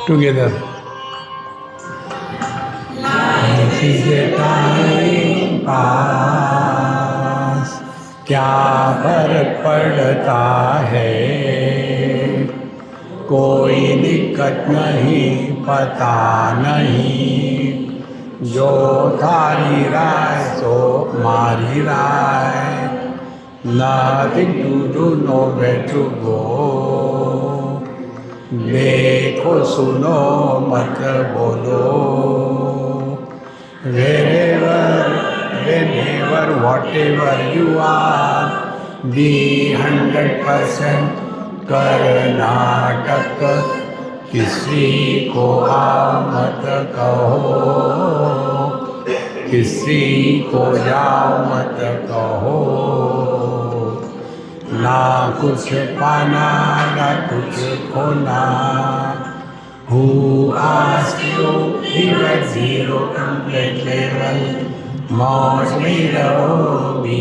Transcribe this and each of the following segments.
Together. Time pass क्या फर्क पड़ता है, कोई दिक्कत नहीं, पता नहीं, जो थारी राय सो मारी राय, nothing to do, nowhere to go, देखो सुनो मत बोलो, wherever whatever you are, be 100% Karnataka, किसी को आओ मत कहो, किसी को जाओ मत कहो, ना कुछ पाना ना कुछ खोना, Who asked you even zero complete level, मौज में रहो, be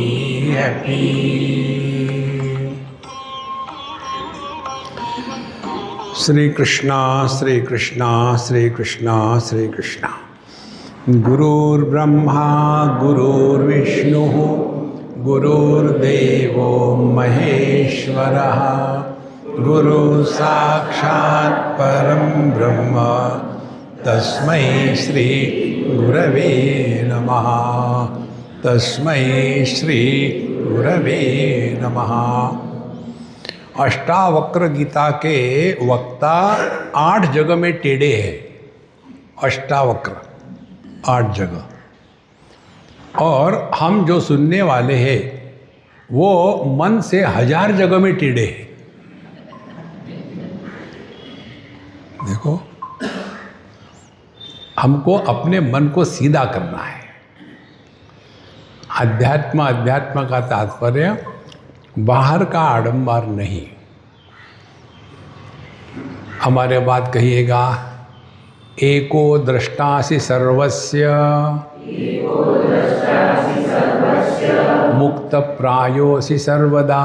happy। श्री कृष्णा श्री कृष्णा श्री कृष्णा श्री कृष्णा। गुरुर्ब्रह्मा गुरुर्विष्णुः गुरुर्देवो महेश्वरः, गुरु साक्षात् परं ब्रह्म, तस्मै श्री गुरवे नमः, तस्मै श्री गुरवे नमः। अष्टावक्र गीता के वक्ता 8 जगह में टेढ़े हैं। अष्टावक्र 8 जगह, और हम जो सुनने वाले हैं वो मन से 1000 जगह में टेढ़े हैं। देखो, हमको अपने मन को सीधा करना है। अध्यात्म का तात्पर्य बाहर का आडंबर नहीं। हमारे बात कहिएगा, एको दृष्टासि सर्वस्य मुक्त प्रायोसि सर्वदा,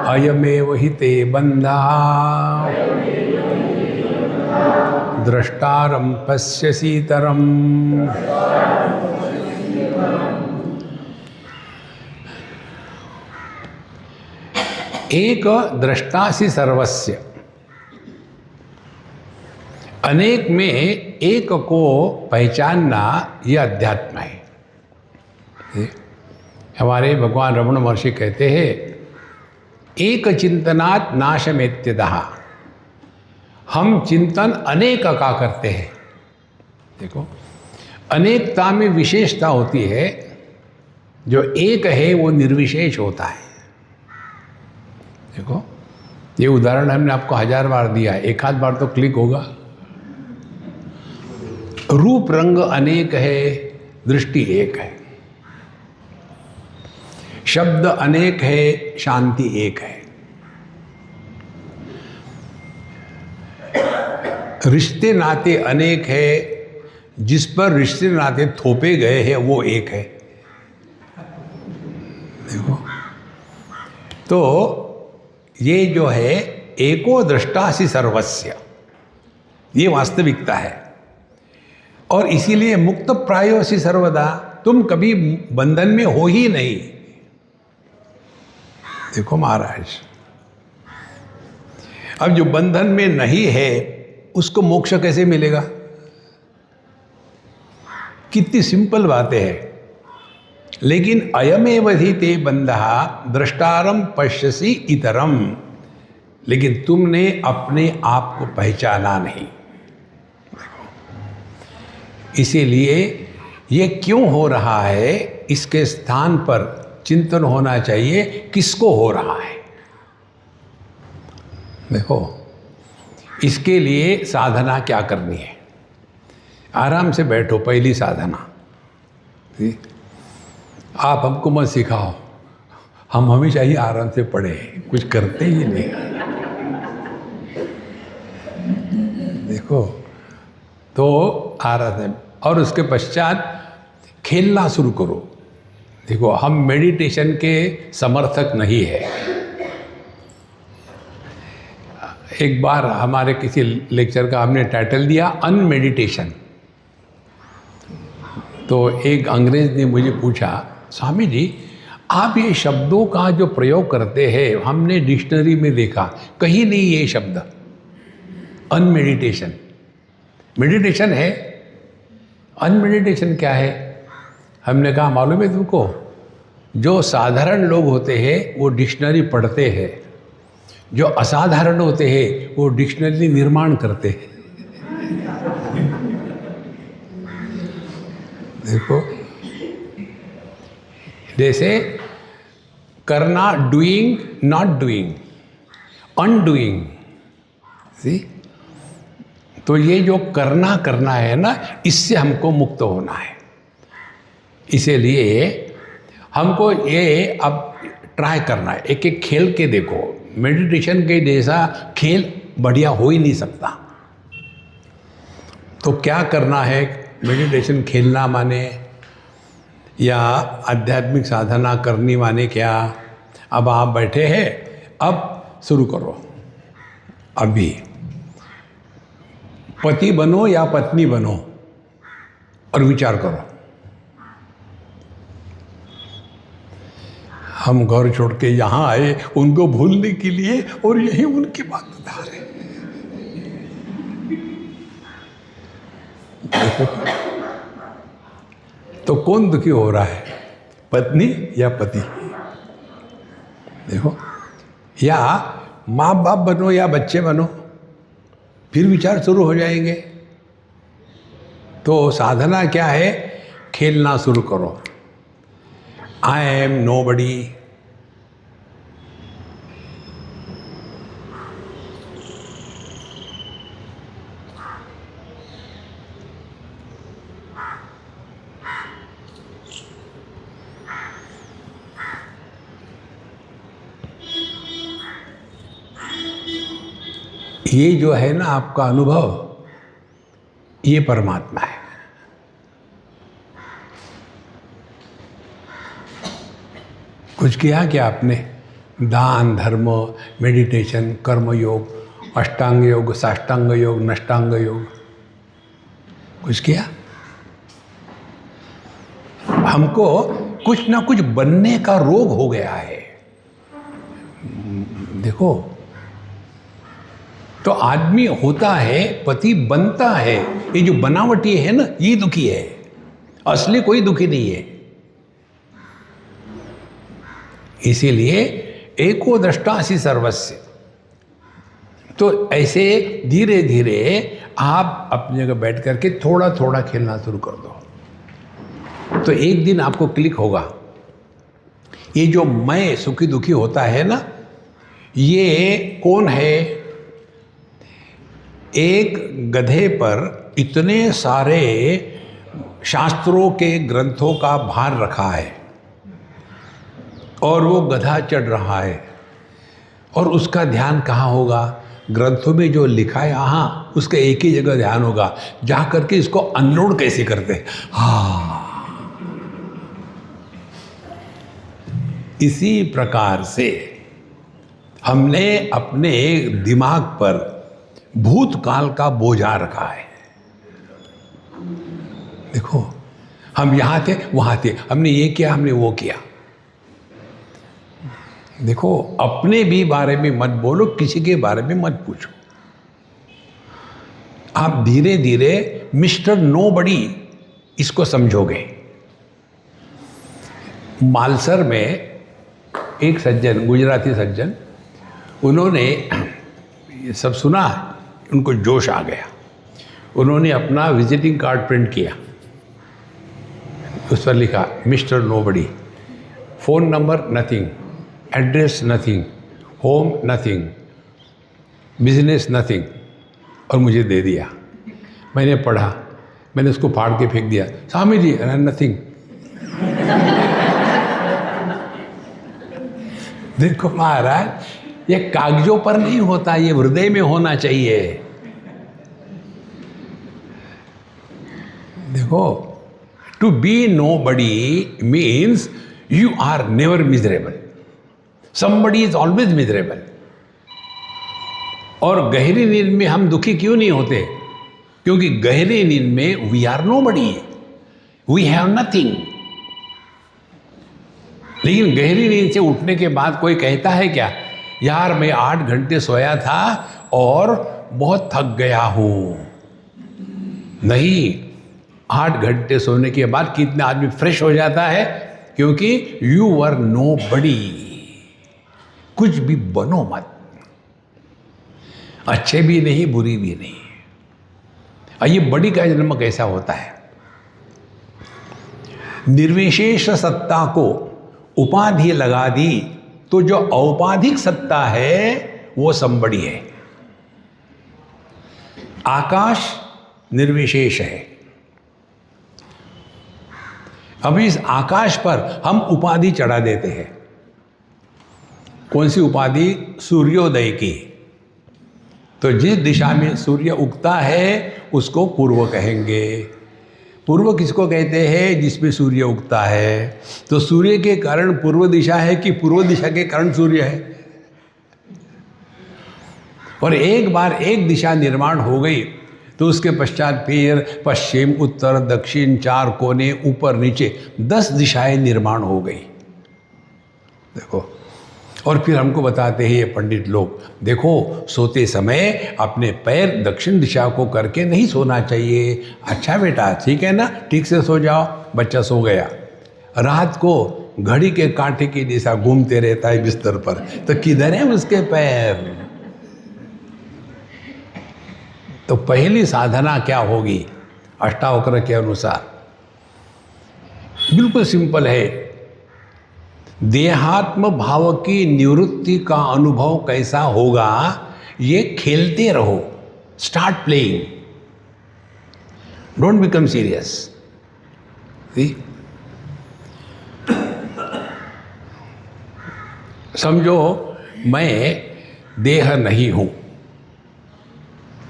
अयमेव हि ते बन्धा द्रष्टारं पश्यसीतरम्। एक दृष्टासि सर्वस्य, अनेक में एक को पहचानना यह अध्यात्म है। हमारे भगवान रमण महर्षि कहते हैं, एक चिंतनात् नाशमेत्यतः, हम चिंतन अनेक का करते हैं। देखो, अनेकता में विशेषता होती है, जो एक है वो निर्विशेष होता है। देखो, ये उदाहरण हमने आपको 1000 बार दिया है, एक आध बार तो क्लिक होगा। रूप रंग अनेक है, दृष्टि एक है। शब्द अनेक है, शांति एक है। रिश्ते नाते अनेक है, जिस पर रिश्ते नाते थोपे गए हैं वो एक है। देखो, तो ये जो है एको दृष्टासि सर्वस्य, ये वास्तविकता है। और इसीलिए मुक्त प्रायोसि सर्वदा, तुम कभी बंधन में हो ही नहीं। देखो महाराज, अब जो बंधन में नहीं है उसको मोक्ष कैसे मिलेगा? कितनी सिंपल बातें हैं। लेकिन अयमेव हि ते बंधः द्रष्टारं पश्यसि इतरम, लेकिन तुमने अपने आप को पहचाना नहीं। इसीलिए ये क्यों हो रहा है, इसके स्थान पर चिंतन होना चाहिए, किसको हो रहा है। देखो, इसके लिए साधना क्या करनी है? आराम से बैठो। पहली साधना, आप हमको मत सिखाओ, हम हमेशा ही आराम से पढ़े, कुछ करते ही नहीं। देखो, तो आराम से, और उसके पश्चात खेलना शुरू करो। देखो, हम मेडिटेशन के समर्थक नहीं है। एक बार हमारे किसी लेक्चर का हमने टाइटल दिया अनमेडिटेशन। तो एक अंग्रेज ने मुझे पूछा, स्वामी जी आप ये शब्दों का जो प्रयोग करते हैं हमने डिक्शनरी में देखा, कहीं नहीं ये शब्द अनमेडिटेशन। मेडिटेशन है, अनमेडिटेशन क्या है? हमने कहा मालूम है तुमको, जो साधारण लोग होते हैं वो डिक्शनरी पढ़ते हैं, जो असाधारण होते हैं वो डिक्शनरी निर्माण करते हैं। देखो, जैसे करना, डूइंग, नॉट डूइंग, अनडूइंग। सी, तो ये जो करना है ना, इससे हमको मुक्त होना है। इसीलिए हमको ये अब ट्राई करना है, एक एक खेल के देखो। मेडिटेशन के जैसा खेल बढ़िया हो ही नहीं सकता। तो क्या करना है? मेडिटेशन खेलना माने या आध्यात्मिक साधना करनी माने क्या? अब आप बैठे हैं, अब शुरू करो। अभी पति बनो या पत्नी बनो और विचार करो। हम घर छोड़ के यहाँ आए उनको भूलने के लिए और यही उनकी बात बता रहे। तो कौन दुखी हो रहा है, पत्नी या पति? देखो, या माँ बाप बनो या बच्चे बनो, फिर विचार शुरू हो जाएंगे। तो साधना क्या है? खेलना शुरू करो। I am nobody. ये जो है ना आपका अनुभव, ये परमात्मा है। कुछ किया क्या आपने? दान, धर्म, मेडिटेशन, कर्म योग, अष्टांग योग, साष्टांग योग, नष्टांग योग, कुछ किया? हमको कुछ ना कुछ बनने का रोग हो गया है। देखो, तो आदमी होता है, पति बनता है, ये जो बनावटी है ना, ये दुखी है, असली कोई दुखी नहीं है। इसीलिए एको दृष्टासि सर्वस्य। तो ऐसे धीरे धीरे आप अपनी जगह बैठ करके थोड़ा थोड़ा खेलना शुरू कर दो। तो एक दिन आपको क्लिक होगा, ये जो मैं सुखी दुखी होता है ना, ये कौन है? एक गधे पर इतने सारे शास्त्रों के ग्रंथों का भार रखा है और वो गधा चढ़ रहा है, और उसका ध्यान कहाँ होगा? ग्रंथों में जो लिखा है हाँ, उसका एक ही जगह ध्यान होगा, जा करके इसको अनलोड कैसे करते। हाँ, इसी प्रकार से हमने अपने दिमाग पर भूतकाल का बोझा रखा है। देखो, हम यहाँ थे, वहाँ थे, हमने ये किया, हमने वो किया। देखो, अपने भी बारे में मत बोलो, किसी के बारे में मत पूछो। आप धीरे धीरे मिस्टर नोबडी इसको समझोगे। मालसर में एक सज्जन, गुजराती सज्जन, उन्होंने ये सब सुना, उनको जोश आ गया। उन्होंने अपना विजिटिंग कार्ड प्रिंट किया, उस पर लिखा mister nobody, phone number nothing, address nothing, home nothing, business nothing, और मुझे दे दिया। मैंने पढ़ा, मैंने उसको फाड़ के फेंक दिया। स्वामी जी, नथिंग। देखो महाराज, ये कागजों पर नहीं होता, ये हृदय में होना चाहिए। देखो, to be nobody means you are never miserable, somebody is always miserable, और गहरी नींद में हम दुखी क्यों नहीं होते? क्योंकि गहरी नींद में we are nobody, we have nothing. लेकिन गहरी नींद से उठने के बाद कोई कहता है क्या, यार मैं 8 घंटे सोया था और बहुत थक गया हूं? नहीं, 8 घंटे सोने के बाद कितना आदमी फ्रेश हो जाता है, क्योंकि यू वर नोबडी। कुछ भी बनो मत, अच्छे भी नहीं बुरी भी नहीं। और ये बड़ी का जन्म कैसा होता है? निर्विशेष सत्ता को उपाधि लगा दी तो जो औपाधिक सत्ता है वो संबड़ी है। आकाश निर्विशेष है। अब इस आकाश पर हम उपाधि चढ़ा देते हैं। कौन सी उपाधि? सूर्योदय की। तो जिस दिशा में सूर्य उगता है उसको पूर्व कहेंगे। पूर्व किसको कहते हैं? जिसमें सूर्य उगता है। तो सूर्य के कारण पूर्व दिशा है कि पूर्व दिशा के कारण सूर्य है? और एक बार एक दिशा निर्माण हो गई तो उसके पश्चात फिर पश्चिम, उत्तर, दक्षिण, 4 कोने, ऊपर नीचे 10 दिशाएं निर्माण हो गई। देखो, और फिर हमको बताते हैं ये पंडित लोग, देखो सोते समय अपने पैर दक्षिण दिशा को करके नहीं सोना चाहिए। अच्छा बेटा, ठीक है ना, ठीक से सो जाओ। बच्चा सो गया, रात को घड़ी के कांटे की दिशा घूमते रहता है बिस्तर पर, तो किधर है उसके पैर? तो पहली साधना क्या होगी अष्टावक्र के अनुसार? बिल्कुल सिंपल है। देहात्म भाव की निवृत्ति का अनुभव कैसा होगा, ये खेलते रहो। Start playing, don't become serious. समझो मैं देह नहीं हूं,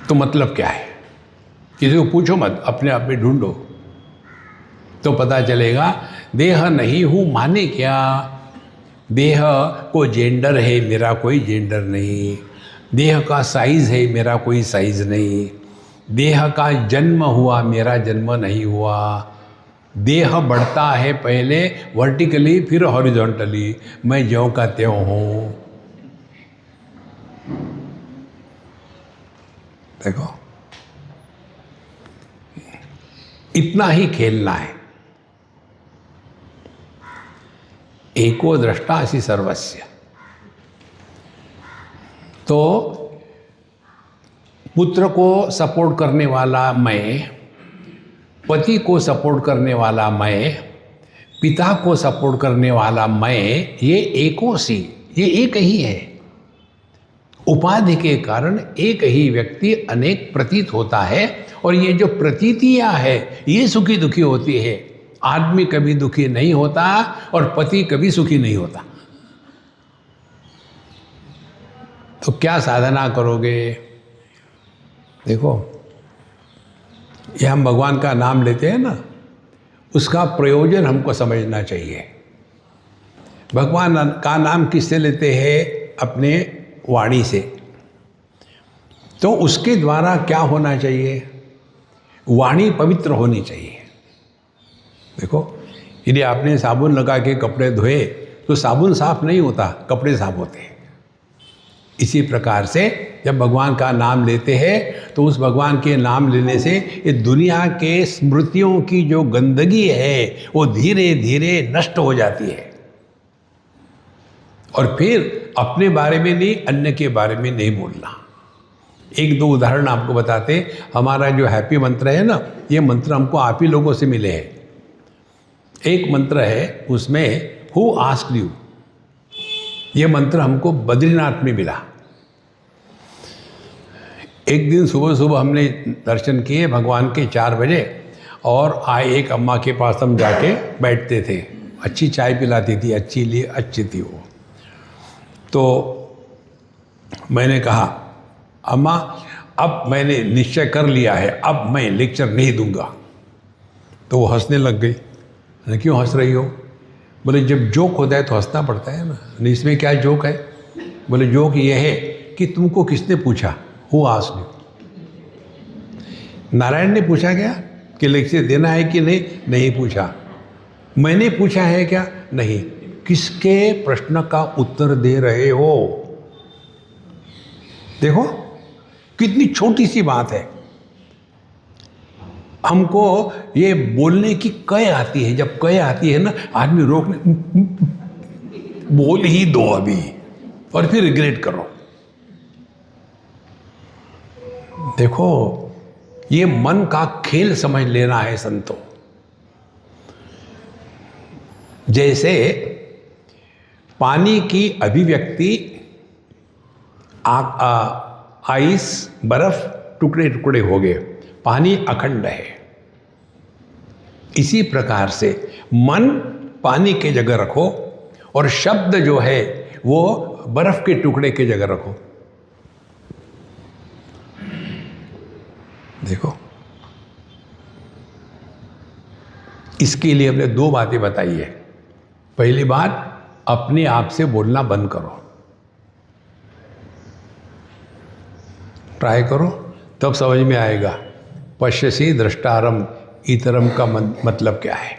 तो मतलब क्या है? किसी को पूछो मत, अपने आप में ढूंढो तो पता चलेगा। देह नहीं हूं माने क्या? देह को जेंडर है, मेरा कोई जेंडर नहीं। देह का साइज है, मेरा कोई साइज नहीं। देह का जन्म हुआ, मेरा जन्म नहीं हुआ। देह बढ़ता है पहले वर्टिकली फिर हॉरिजॉन्टली। मैं ज्यों का त्यों हूं। देखो, इतना ही खेलना है। एको दृष्टासि सर्वस्य। तो पुत्र को सपोर्ट करने वाला मैं, पति को सपोर्ट करने वाला मैं, पिता को सपोर्ट करने वाला मैं, ये एकोसी, ये एक ही है। उपाधि के कारण एक ही व्यक्ति अनेक प्रतीत होता है, और ये जो प्रतीतियां है ये सुखी दुखी होती है। आदमी कभी दुखी नहीं होता और पति कभी सुखी नहीं होता। तो क्या साधना करोगे? देखो, ये हम भगवान का नाम लेते हैं ना, उसका प्रयोजन हमको समझना चाहिए। भगवान का नाम किससे लेते हैं? अपने वाणी से। तो उसके द्वारा क्या होना चाहिए? वाणी पवित्र होनी चाहिए। देखो, यदि आपने साबुन लगा के कपड़े धोए तो साबुन साफ नहीं होता, कपड़े साफ होते हैं। इसी प्रकार से जब भगवान का नाम लेते हैं तो उस भगवान के नाम लेने से ये दुनिया के स्मृतियों की जो गंदगी है वो धीरे धीरे नष्ट हो जाती है। और फिर अपने बारे में नहीं, अन्य के बारे में नहीं बोलना। 1-2 उदाहरण आपको बताते। हमारा जो हैप्पी मंत्र है ना, ये मंत्र हमको आप ही लोगों से मिले हैं। एक मंत्र है उसमें हु आस्क्ड यू, ये मंत्र हमको बद्रीनाथ में मिला। एक दिन सुबह सुबह हमने दर्शन किए भगवान के 4 बजे, और आए एक अम्मा के पास हम जाके बैठते थे। अच्छी चाय पिलाती थी, अच्छी थी वो। तो मैंने कहा, अम्मा अब मैंने निश्चय कर लिया है, अब मैं लेक्चर नहीं दूंगा। तो वो हंसने लग गई। मैंने क्यों हंस रही हो? बोले जब जोक होता है तो हंसना पड़ता है ना, इसमें क्या जोक है? बोले जोक ये है कि तुमको किसने पूछा, हु आस्क्ड यू? नारायण ने पूछा क्या कि लेक्चर देना है कि नहीं? नहीं पूछा। मैंने पूछा है क्या? नहीं। किसके प्रश्न का उत्तर दे रहे हो? देखो कितनी छोटी सी बात है। हमको ये बोलने की कय आती है, जब कय आती है ना, आदमी रोकने, बोल ही दो अभी और फिर रिग्रेट करो। देखो ये मन का खेल समझ लेना है संतों। जैसे पानी की अभिव्यक्ति आइस, बर्फ टुकड़े टुकड़े हो गए, पानी अखंड है। इसी प्रकार से मन पानी के जगह रखो और शब्द जो है वो बर्फ के टुकड़े के जगह रखो। देखो इसके लिए हमने दो बातें बताई है। पहली बात, अपने आप से बोलना बंद करो, ट्राई करो, तब समझ में आएगा पश्यसि दृष्टारम इतरम का मतलब क्या है।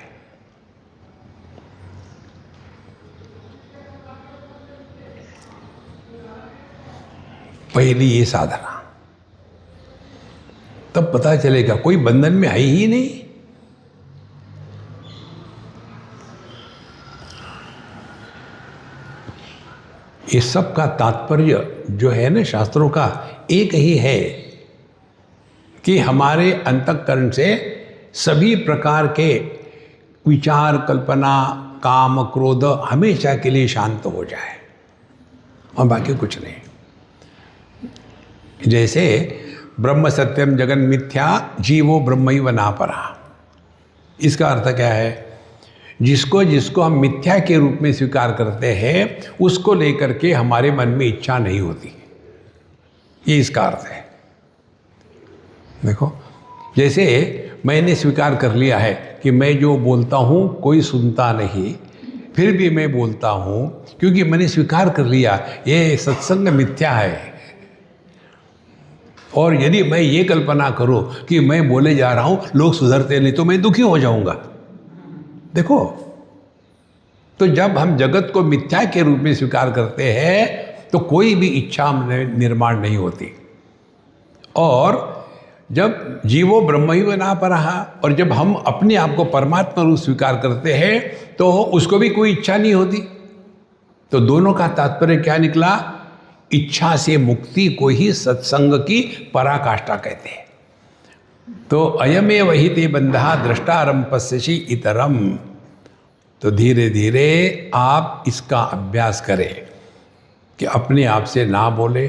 पहली ये साधना, तब पता चलेगा कोई बंधन में है ही नहीं। इस सब का तात्पर्य जो है ना शास्त्रों का, एक ही है कि हमारे अंतःकरण से सभी प्रकार के विचार, कल्पना, काम, क्रोध हमेशा के लिए शांत हो जाए और बाकी कुछ नहीं। जैसे ब्रह्म सत्यम जगन मिथ्या जीवो ब्रह्मैव नापरा। इसका अर्थ क्या है? जिसको जिसको हम मिथ्या के रूप में स्वीकार करते हैं उसको लेकर के हमारे मन में इच्छा नहीं होती, ये इसका अर्थ है। देखो जैसे मैंने स्वीकार कर लिया है कि मैं जो बोलता हूँ कोई सुनता नहीं, फिर भी मैं बोलता हूँ क्योंकि मैंने स्वीकार कर लिया ये सत्संग मिथ्या है। और यदि मैं ये कल्पना करूँ कि मैं बोले जा रहा हूँ लोग सुधरते नहीं तो मैं दुखी हो जाऊँगा। देखो तो जब हम जगत को मिथ्या के रूप में स्वीकार करते हैं तो कोई भी इच्छा निर्माण नहीं होती। और जब जीवो ब्रह्मैव नापरः, और जब हम अपने आप को परमात्मा रूप स्वीकार करते हैं तो उसको भी कोई इच्छा नहीं होती। तो दोनों का तात्पर्य क्या निकला? इच्छा से मुक्ति को ही सत्संग की पराकाष्ठा कहते हैं। तो अयमेव हि ते बंधः द्रष्टारं पश्यसि इतरम। तो धीरे धीरे आप इसका अभ्यास करें कि अपने आप से ना बोले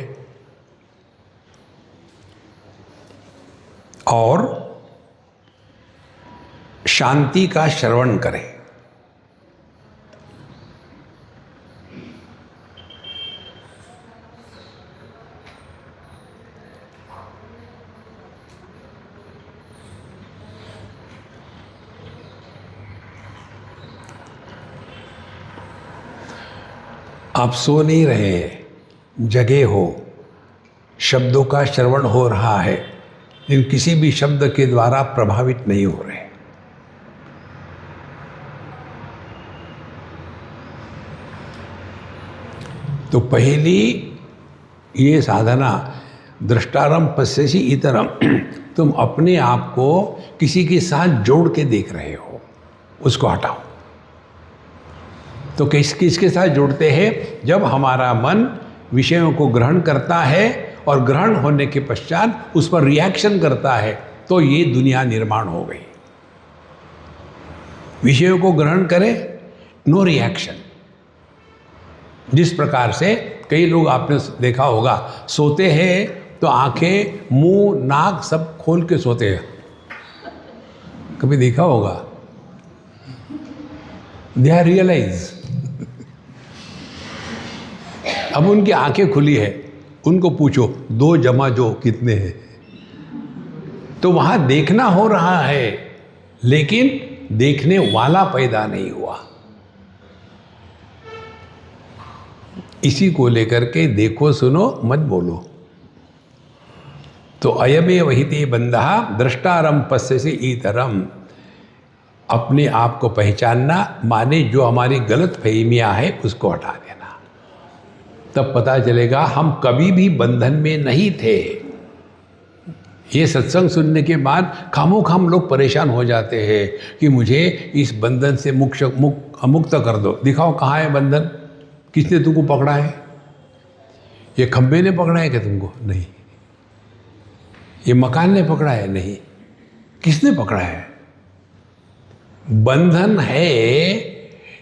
और शांति का श्रवण करें। आप सो नहीं रहे, जगे हो, शब्दों का श्रवण हो रहा है लेकिन किसी भी शब्द के द्वारा प्रभावित नहीं हो रहे। तो पहली ये साधना दृष्टारम पश्यसि इतरम, तुम अपने आप को किसी के साथ जोड़ के देख रहे हो, उसको हटाओ। तो किसके साथ जोड़ते हैं? जब हमारा मन विषयों को ग्रहण करता है और ग्रहण होने के पश्चात उस पर रिएक्शन करता है तो ये दुनिया निर्माण हो गई। विषयों को ग्रहण करे, नो रिएक्शन। जिस प्रकार से कई लोग आपने देखा होगा सोते हैं तो आंखें, मुंह, नाक सब खोल के सोते हैं, कभी देखा होगा? They are realise. अब उनकी आंखें खुली है, उनको पूछो 2 + 2 कितने हैं? तो वहां देखना हो रहा है लेकिन देखने वाला पैदा नहीं हुआ। इसी को लेकर के देखो सुनो मत बोलो। तो अयमे वहिते बंधः द्रष्टारम पश्यसि इतरम। अपने आप को पहचानना माने जो हमारी गलत फहमियाँ है उसको हटा देना, तब पता चलेगा हम कभी भी बंधन में नहीं थे। ये सत्संग सुनने के बाद खामोखाम लोग परेशान हो जाते हैं कि मुझे इस बंधन से मुक्त कर दो। दिखाओ कहाँ है बंधन, किसने तुमको पकड़ा है? ये खंबे ने पकड़ा है क्या तुमको? नहीं। ये मकान ने पकड़ा है? नहीं। किसने पकड़ा है? बंधन है,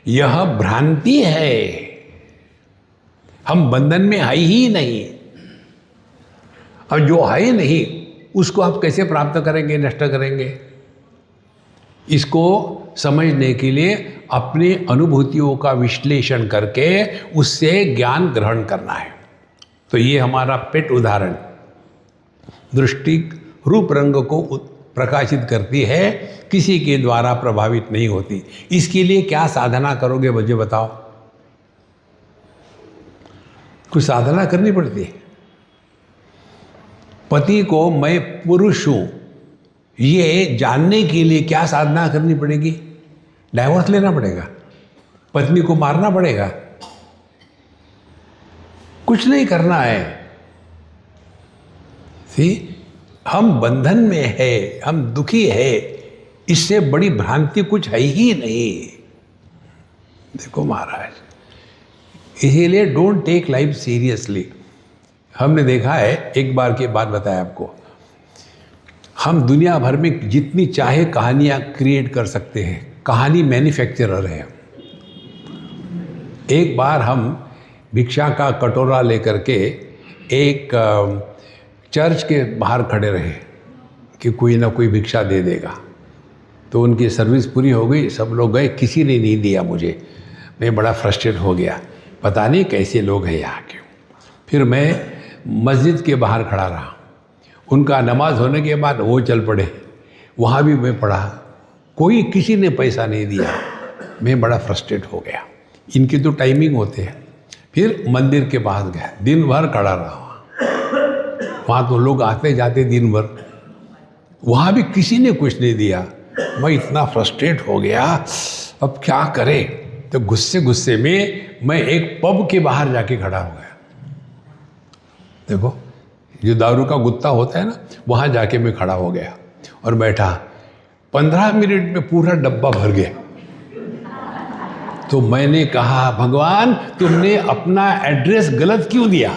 यह भ्रांति है। हम बंधन में है ही नहीं। अब जो है नहीं उसको आप कैसे प्राप्त करेंगे, नष्ट करेंगे? इसको समझने के लिए अपनी अनुभूतियों का विश्लेषण करके उससे ज्ञान ग्रहण करना है। तो ये हमारा पेट उदाहरण दृष्टि रूप रंग को प्रकाशित करती है, किसी के द्वारा प्रभावित नहीं होती। इसके लिए क्या साधना करोगे मुझे बताओ? कुछ साधना करनी पड़ती है। पति को मैं पुरुष हूं ये जानने के लिए क्या साधना करनी पड़ेगी? डाइवोर्स लेना पड़ेगा? पत्नी को मारना पड़ेगा? कुछ नहीं करना है। हम बंधन में है, हम दुखी है, इससे बड़ी भ्रांति कुछ है ही नहीं। देखो महाराज, इसीलिए डोंट टेक लाइफ सीरियसली। हमने देखा है, एक बार की बात बताया आपको, हम दुनिया भर में जितनी चाहे कहानियां क्रिएट कर सकते हैं, कहानी मैन्युफैक्चरर है। एक बार हम भिक्षा का कटोरा लेकर के एक चर्च के बाहर खड़े रहे कि कोई ना कोई भिक्षा दे देगा। तो उनकी सर्विस पूरी हो गई, सब लोग गए, किसी ने नहीं दिया मुझे। मैं बड़ा फ्रस्ट्रेट हो गया, पता नहीं कैसे लोग हैं यहाँ के। फिर मैं मस्जिद के बाहर खड़ा रहा। उनका नमाज होने के बाद वो चल पड़े, वहाँ भी मैं पढ़ा, कोई किसी ने पैसा नहीं दिया। मैं बड़ा फ्रस्ट्रेट हो गया। इनकी तो टाइमिंग होते हैं। फिर मंदिर के पास गया, दिन भर खड़ा रहा। वहाँ तो लोग आते जाते दिन भर, वहाँ भी किसी ने कुछ नहीं दिया। मैं इतना फ्रस्ट्रेट हो गया, अब क्या करें? तो गुस्से में मैं एक पब के बाहर जाके खड़ा हो गया। देखो, जो दारू का गुत्ता होता है ना, वहाँ जाके मैं खड़ा हो गया और बैठा। 15 मिनट में पूरा डब्बा भर गया। तो मैंने कहा, भगवान तुमने अपना एड्रेस गलत क्यों दिया?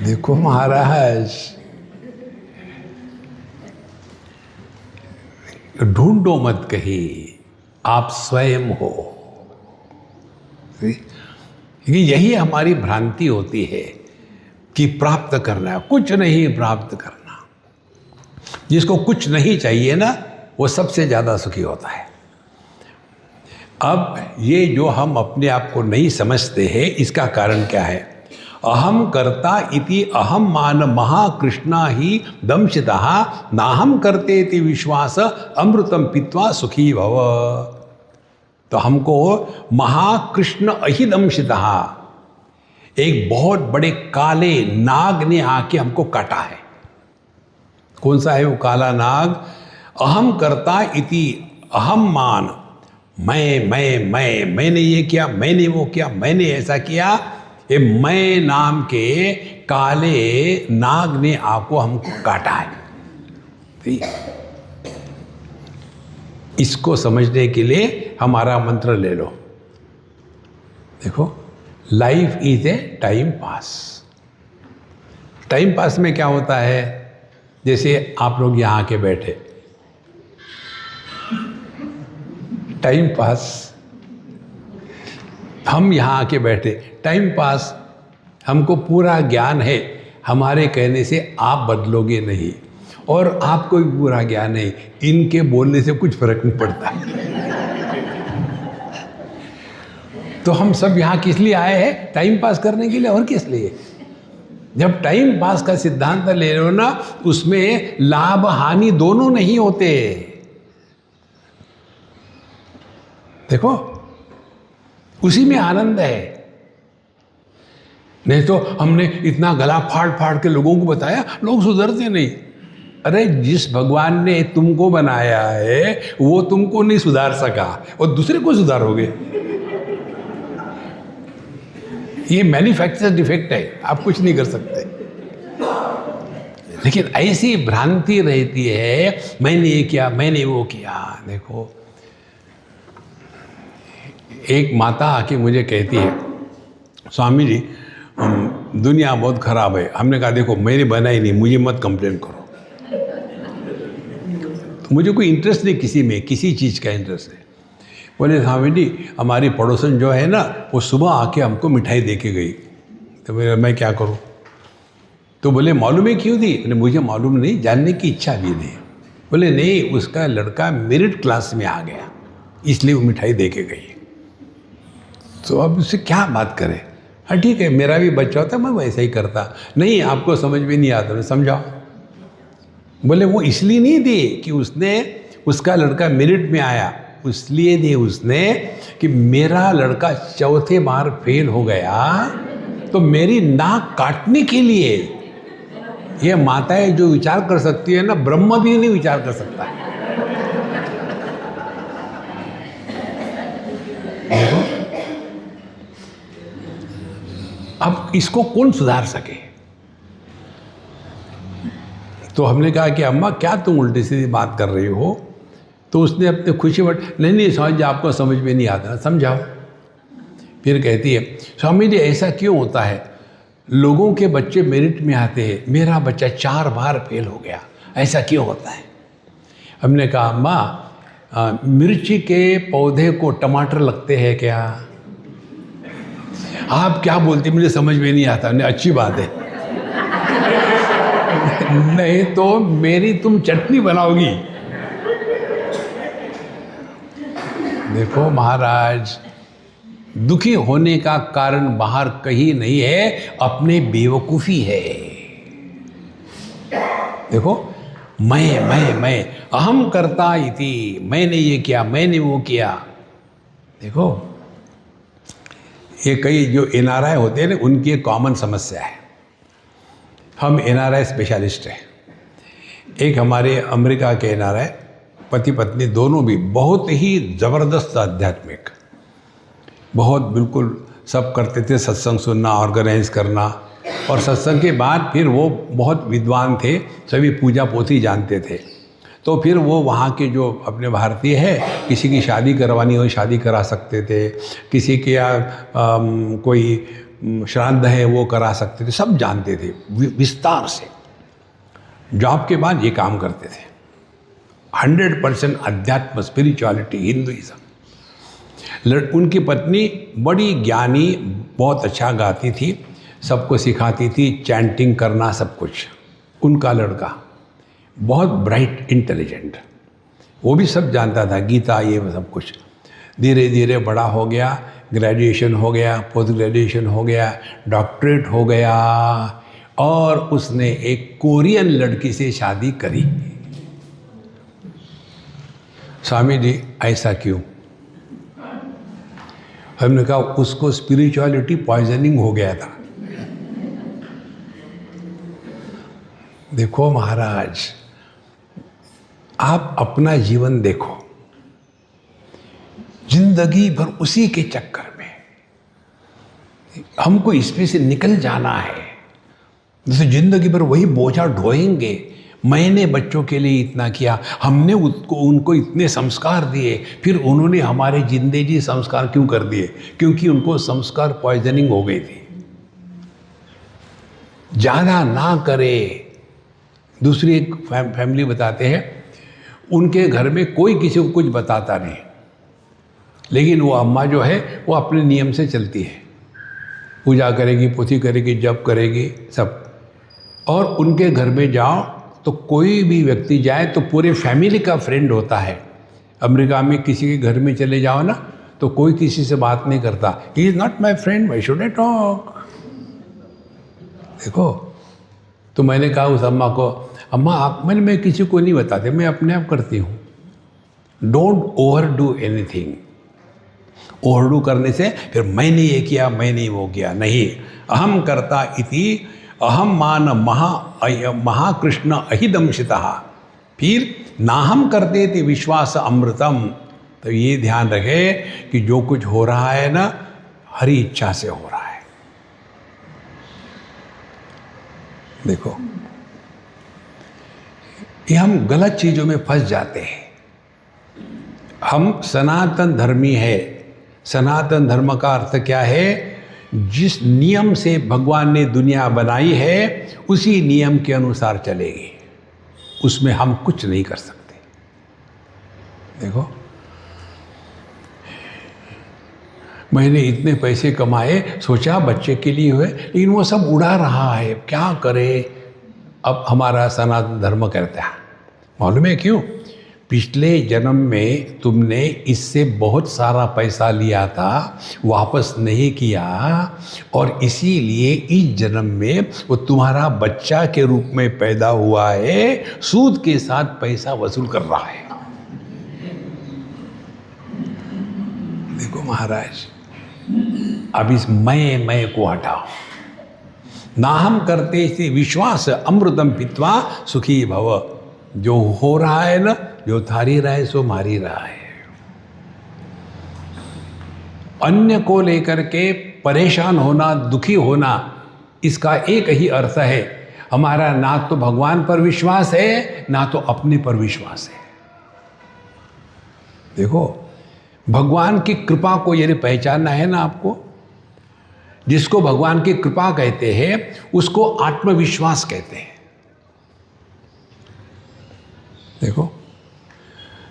देखो महाराज, ढूंढो मत कहीं, आप स्वयं हो। यही हमारी भ्रांति होती है कि प्राप्त करना है, कुछ नहीं प्राप्त करना। जिसको कुछ नहीं चाहिए ना, वो सबसे ज़्यादा सुखी होता है। अब ये जो हम अपने आप को नहीं समझते हैं, इसका कारण क्या है? अहम कर्ता इति अहम मान महाकृष्णा ही दंशितः नाहम करते इति विश्वास अमृतम पीत्वा सुखी भव। तो हमको महाकृष्ण अहिदंशितः, एक बहुत बड़े काले नाग ने आके हमको काटा है। कौन सा है वो काला नाग? अहम कर्ता इति अहम मान, मैंने ये किया, मैंने वो किया, मैंने ऐसा किया। ये मैं नाम के काले नाग ने आपको हमको काटा है। ठीक? इसको समझने के लिए हमारा मंत्र ले लो। देखो, life is a time pass. Time pass में क्या होता है? जैसे आप लोग यहाँ आके बैठे, टाइम पास। हम यहाँ आके बैठे, टाइम पास। हमको पूरा ज्ञान है, हमारे कहने से आप बदलोगे नहीं, और आपको भी पूरा ज्ञान है, इनके बोलने से कुछ फर्क नहीं पड़ता। तो हम सब यहाँ किस लिए आए हैं? टाइम पास करने के लिए, और किस लिए? जब टाइम पास का सिद्धांत ले लो ना, उसमें लाभ हानि दोनों नहीं होते। देखो, उसी में आनंद है। नहीं तो हमने इतना गला फाड़ फाड़ के लोगों को बताया, लोग सुधरते नहीं। अरे जिस भगवान ने तुमको बनाया है वो तुमको नहीं सुधार सका और दूसरे को सुधारोगे? ये मैन्युफैक्चर डिफेक्ट है, आप कुछ नहीं कर सकते। लेकिन ऐसी भ्रांति रहती है, मैंने ये किया, मैंने वो किया। देखो, एक माता आके मुझे कहती है, स्वामी जी दुनिया बहुत खराब है। हमने कहा देखो, मैंने बनाई नहीं, मुझे मत कंप्लेन करो। तो मुझे कोई इंटरेस्ट नहीं किसी में, किसी चीज़ का इंटरेस्ट नहीं। बोले स्वामी जी हमारी पड़ोसन जो है ना, वो सुबह आके हमको मिठाई दे के गई। तो मैं क्या करूं? तो बोले मालूम है क्यों दी? मुझे मालूम नहीं, जानने की इच्छा भी नहीं। बोले नहीं, उसका लड़का मेरिट क्लास में आ गया इसलिए वो मिठाई दे के गई। तो अब उससे क्या बात करें? हाँ ठीक है, मेरा भी बच्चा होता मैं वैसा ही करता। नहीं, आपको समझ में नहीं आता, समझाओ। बोले वो इसलिए नहीं दी कि उसने, उसका लड़का मेरिट में आया, इसलिए दी उसने कि मेरा लड़का चौथे बार फेल हो गया तो मेरी नाक काटने के लिए। ये माताएं जो विचार कर सकती है ना, ब्रह्म भी नहीं विचार कर सकता है। अब इसको कौन सुधार सके? तो हमने कहा कि अम्मा क्या तुम उल्टी सीधी बात कर रही हो? तो उसने अपने खुशी नहीं समझ, आपको समझ में नहीं आता, समझाओ। फिर कहती है स्वामी जी ऐसा क्यों होता है, लोगों के बच्चे मेरिट में आते हैं, मेरा बच्चा 4 बार फेल हो गया, ऐसा क्यों होता है? हमने कहा अम्मा मिर्ची के पौधे को टमाटर लगते हैं क्या? आप क्या बोलती, मुझे समझ में नहीं आता। नहीं, अच्छी बात है। नहीं तो मेरी तुम चटनी बनाओगी। देखो महाराज, दुखी होने का कारण बाहर कहीं नहीं है, अपने बेवकूफ़ी है। देखो, मैं अहम करता इति, मैंने ये किया, मैंने वो किया। देखो, ये कई जो NRI होते हैं ना, उनकी एक कॉमन समस्या है। हम NRI स्पेशलिस्ट हैं। एक हमारे अमेरिका के NRI पति पत्नी दोनों भी बहुत ही ज़बरदस्त आध्यात्मिक, बहुत बिल्कुल सब करते थे, सत्संग सुनना, ऑर्गेनाइज करना, और सत्संग के बाद फिर वो बहुत विद्वान थे, सभी पूजा पोथी जानते थे। तो फिर वो वहाँ के जो अपने भारतीय है, किसी की शादी करवानी हो शादी करा सकते थे, किसी के कोई श्राद्ध है वो करा सकते थे, सब जानते थे विस्तार से। जॉब के बाद ये काम करते थे। 100% अध्यात्म, स्पिरिचुअलिटी, हिंदुइज्म। उनकी पत्नी बड़ी ज्ञानी, बहुत अच्छा गाती थी, सबको सिखाती थी, चैंटिंग करना सब कुछ। उनका लड़का बहुत ब्राइट, इंटेलिजेंट, वो भी सब जानता था, गीता ये सब कुछ। धीरे धीरे बड़ा हो गया, ग्रेजुएशन हो गया, पोस्ट ग्रेजुएशन हो गया, डॉक्टरेट हो गया, और उसने एक कोरियन लड़की से शादी करी। स्वामी जी ऐसा क्यों? हमने कहा उसको स्पिरिचुअलिटी पॉइजनिंग हो गया था। देखो महाराज, आप अपना जीवन देखो, जिंदगी भर उसी के चक्कर में हमको इसमें से निकल जाना है। जैसे जिंदगी भर वही बोझा ढोएंगे, मैंने बच्चों के लिए इतना किया, हमने उनको इतने संस्कार दिए, फिर उन्होंने हमारे जिंदगी संस्कार क्यों कर दिए? क्योंकि उनको संस्कार पॉइजनिंग हो गई थी। ज़्यादा ना करे। दूसरी एक फैमिली बताते हैं, उनके घर में कोई किसी को कुछ बताता नहीं, लेकिन वो अम्मा जो है वो अपने नियम से चलती है, पूजा करेगी, पोथी करेगी, जप करेगी, सब। और उनके घर में जाओ तो कोई भी व्यक्ति जाए तो पूरे फैमिली का फ्रेंड होता है। अमेरिका में किसी के घर में चले जाओ ना तो कोई किसी से बात नहीं करता, he is not my friend, why should I talk. देखो, तो मैंने कहा उस अम्मा को, अम्मा आप, मैं किसी को नहीं बताती, मैं अपने आप करती हूँ। Don't overdo anything. ओहड़ू करने से फिर मैंने ये किया, मैंने वो किया, नहीं। अहम कर्ता इति अहम मान महाकृष्ण अहिदंशितः। फिर नाहम करते थे विश्वास अमृतम। तो ये ध्यान रखे कि जो कुछ हो रहा है ना, हरि इच्छा से हो रहा है। देखो, ये हम गलत चीजों में फंस जाते हैं। हम सनातन धर्मी है। सनातन धर्म का अर्थ क्या है? जिस नियम से भगवान ने दुनिया बनाई है उसी नियम के अनुसार चलेगी, उसमें हम कुछ नहीं कर सकते। देखो, मैंने इतने पैसे कमाए, सोचा बच्चे के लिए हुए, लेकिन वो सब उड़ा रहा है, क्या करे? अब हमारा सनातन धर्म कहता है, मालूम है क्यों? पिछले जन्म में तुमने इससे बहुत सारा पैसा लिया था, वापस नहीं किया, और इसीलिए इस जन्म में वो तुम्हारा बच्चा के रूप में पैदा हुआ है, सूद के साथ पैसा वसूल कर रहा है। देखो महाराज, अब इस मैं को हटाओ। नाहम करते से विश्वास अमृतम पित्वा सुखी भव। जो हो रहा है ना, जो थारी रहा है सो मारी रहा है। अन्य को लेकर के परेशान होना, दुखी होना, इसका एक ही अर्थ है, हमारा ना तो भगवान पर विश्वास है, ना तो अपने पर विश्वास है। देखो, भगवान की कृपा को यदि पहचानना है ना आपको, जिसको भगवान की कृपा कहते हैं उसको आत्मविश्वास कहते हैं। देखो,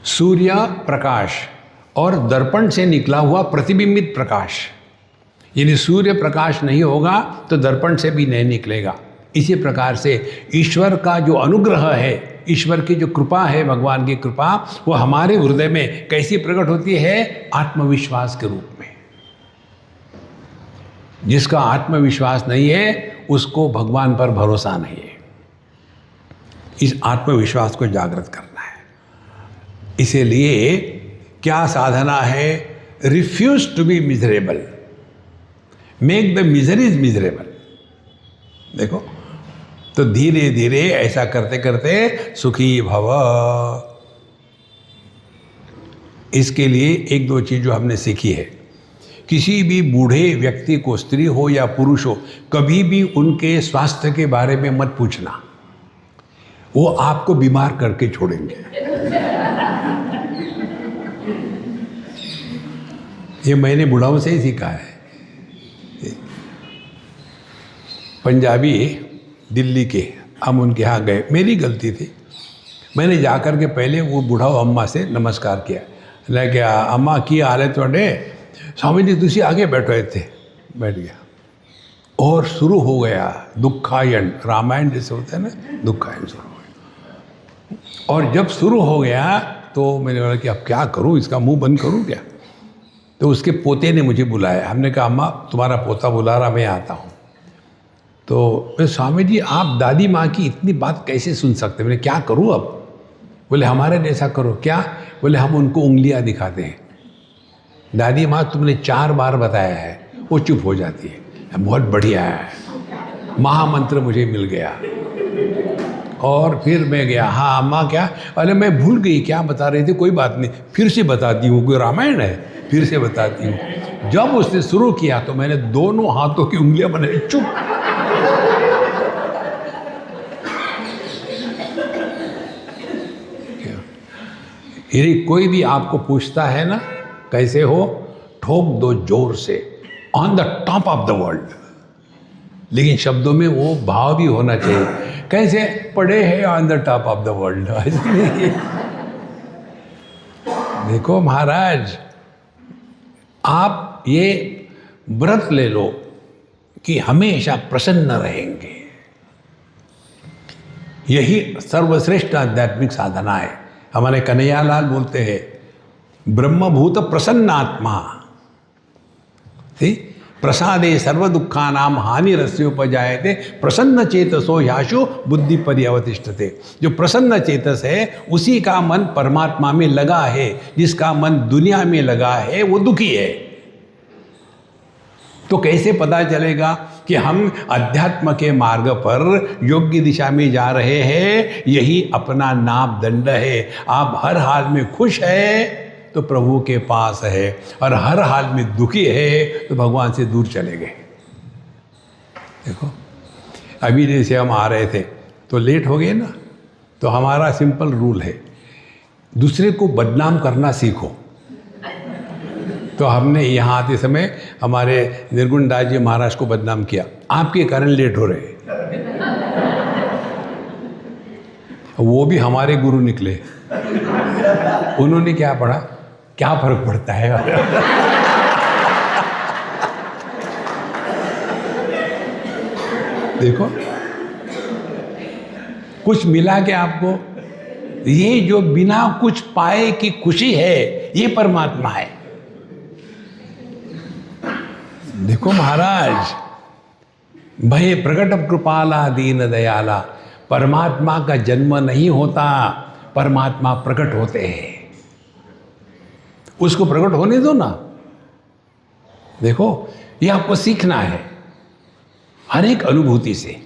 सूर्य प्रकाश और दर्पण से निकला हुआ प्रतिबिंबित प्रकाश, यानी सूर्य प्रकाश नहीं होगा तो दर्पण से भी नहीं निकलेगा। इसी प्रकार से ईश्वर का जो अनुग्रह है, ईश्वर की जो कृपा है, भगवान की कृपा, वो हमारे हृदय में कैसी प्रकट होती है? आत्मविश्वास के रूप में। जिसका आत्मविश्वास नहीं है उसको भगवान पर भरोसा नहीं है। इस आत्मविश्वास को जागृत करना है। इसीलिए क्या साधना है? Refuse to be miserable, make the miseries miserable. देखो, तो धीरे धीरे ऐसा करते करते सुखी भव। इसके लिए एक दो चीज जो हमने सीखी है, किसी भी बूढ़े व्यक्ति को, स्त्री हो या पुरुष हो, कभी भी उनके स्वास्थ्य के बारे में मत पूछना, वो आपको बीमार करके छोड़ेंगे। ये मैंने बुढ़ाओं से ही सीखा है। पंजाबी दिल्ली के, हम उनके यहाँ गए, मेरी गलती थी। मैंने जाकर के पहले वो बुढ़ाओ अम्मा से नमस्कार किया। लेके अम्मा की हाल है थोड़े? स्वामी जी तुसी आगे बैठे थे। बैठ गया और शुरू हो गया दुखायन, रामायण जैसे होता है ना, दुखायन शुरू हो गया। और जब शुरू हो गया तो मैंने बोला कि अब क्या करूँ, इसका मुंह बंद करूँ क्या? तो उसके पोते ने मुझे बुलाया। हमने कहा अम्मा तुम्हारा पोता बुला रहा, मैं आता हूँ। तो स्वामी जी आप दादी माँ की इतनी बात कैसे सुन सकते? मैंने क्या करूँ अब? बोले हमारे जैसा करो। क्या? बोले हम उनको उंगलियाँ दिखाते हैं। दादी माँ तुमने 4 बार बताया है, वो चुप हो जाती है। बहुत बढ़िया है, महामंत्र मुझे मिल गया। और फिर मैं गया, हाँ अम्मा क्या? अरे मैं भूल गई क्या बता रही थी, कोई बात नहीं, फिर से बताती हूँ, कोई रामायण है, फिर से बताती हूँ। जब उसने शुरू किया तो मैंने दोनों हाथों की उंगलियां बनाई, चुप। यदि कोई भी आपको पूछता है ना कैसे हो, ठोक दो जोर से, on the top of the world. लेकिन शब्दों में वो भाव भी होना चाहिए। कैसे पड़े हैं on the top of the world? देखो महाराज, आप ये व्रत ले लो कि हमेशा प्रसन्न रहेंगे। यही सर्वश्रेष्ठ आध्यात्मिक साधना है। हमारे कन्हैयालाल बोलते हैं, ब्रह्मभूत प्रसन्नात्मा प्रसादे सर्व दुखानाम हानि रस्योपजायते प्रसन्न चेतसो ह्याशु बुद्धि पर्यवतिष्ठते। जो प्रसन्न चेतस है उसी का मन परमात्मा में लगा है, जिसका मन दुनिया में लगा है वो दुखी है। तो कैसे पता चलेगा कि हम अध्यात्म के मार्ग पर योग्य दिशा में जा रहे हैं? यही अपना नापदंड है। आप हर हाल में खुश है तो प्रभु के पास है, और हर हाल में दुखी है तो भगवान से दूर चले गए। देखो, अभी जैसे हम आ रहे थे तो लेट हो गए ना, तो हमारा सिंपल रूल है, दूसरे को बदनाम करना सीखो। तो हमने यहाँ आते समय हमारे निर्गुण दास जी महाराज को बदनाम किया, आपके कारण लेट हो रहे। वो भी हमारे गुरु निकले। उन्होंने क्या पढ़ा, क्या फर्क पड़ता है। देखो, कुछ मिला के आपको, ये जो बिना कुछ पाए की खुशी है, ये परमात्मा है। देखो महाराज, भय प्रकट कृपाला दीन दयाला, परमात्मा का जन्म नहीं होता, परमात्मा प्रकट होते हैं। उसको प्रकट होने दो ना। देखो, ये आपको सीखना है हर एक अनुभूति से।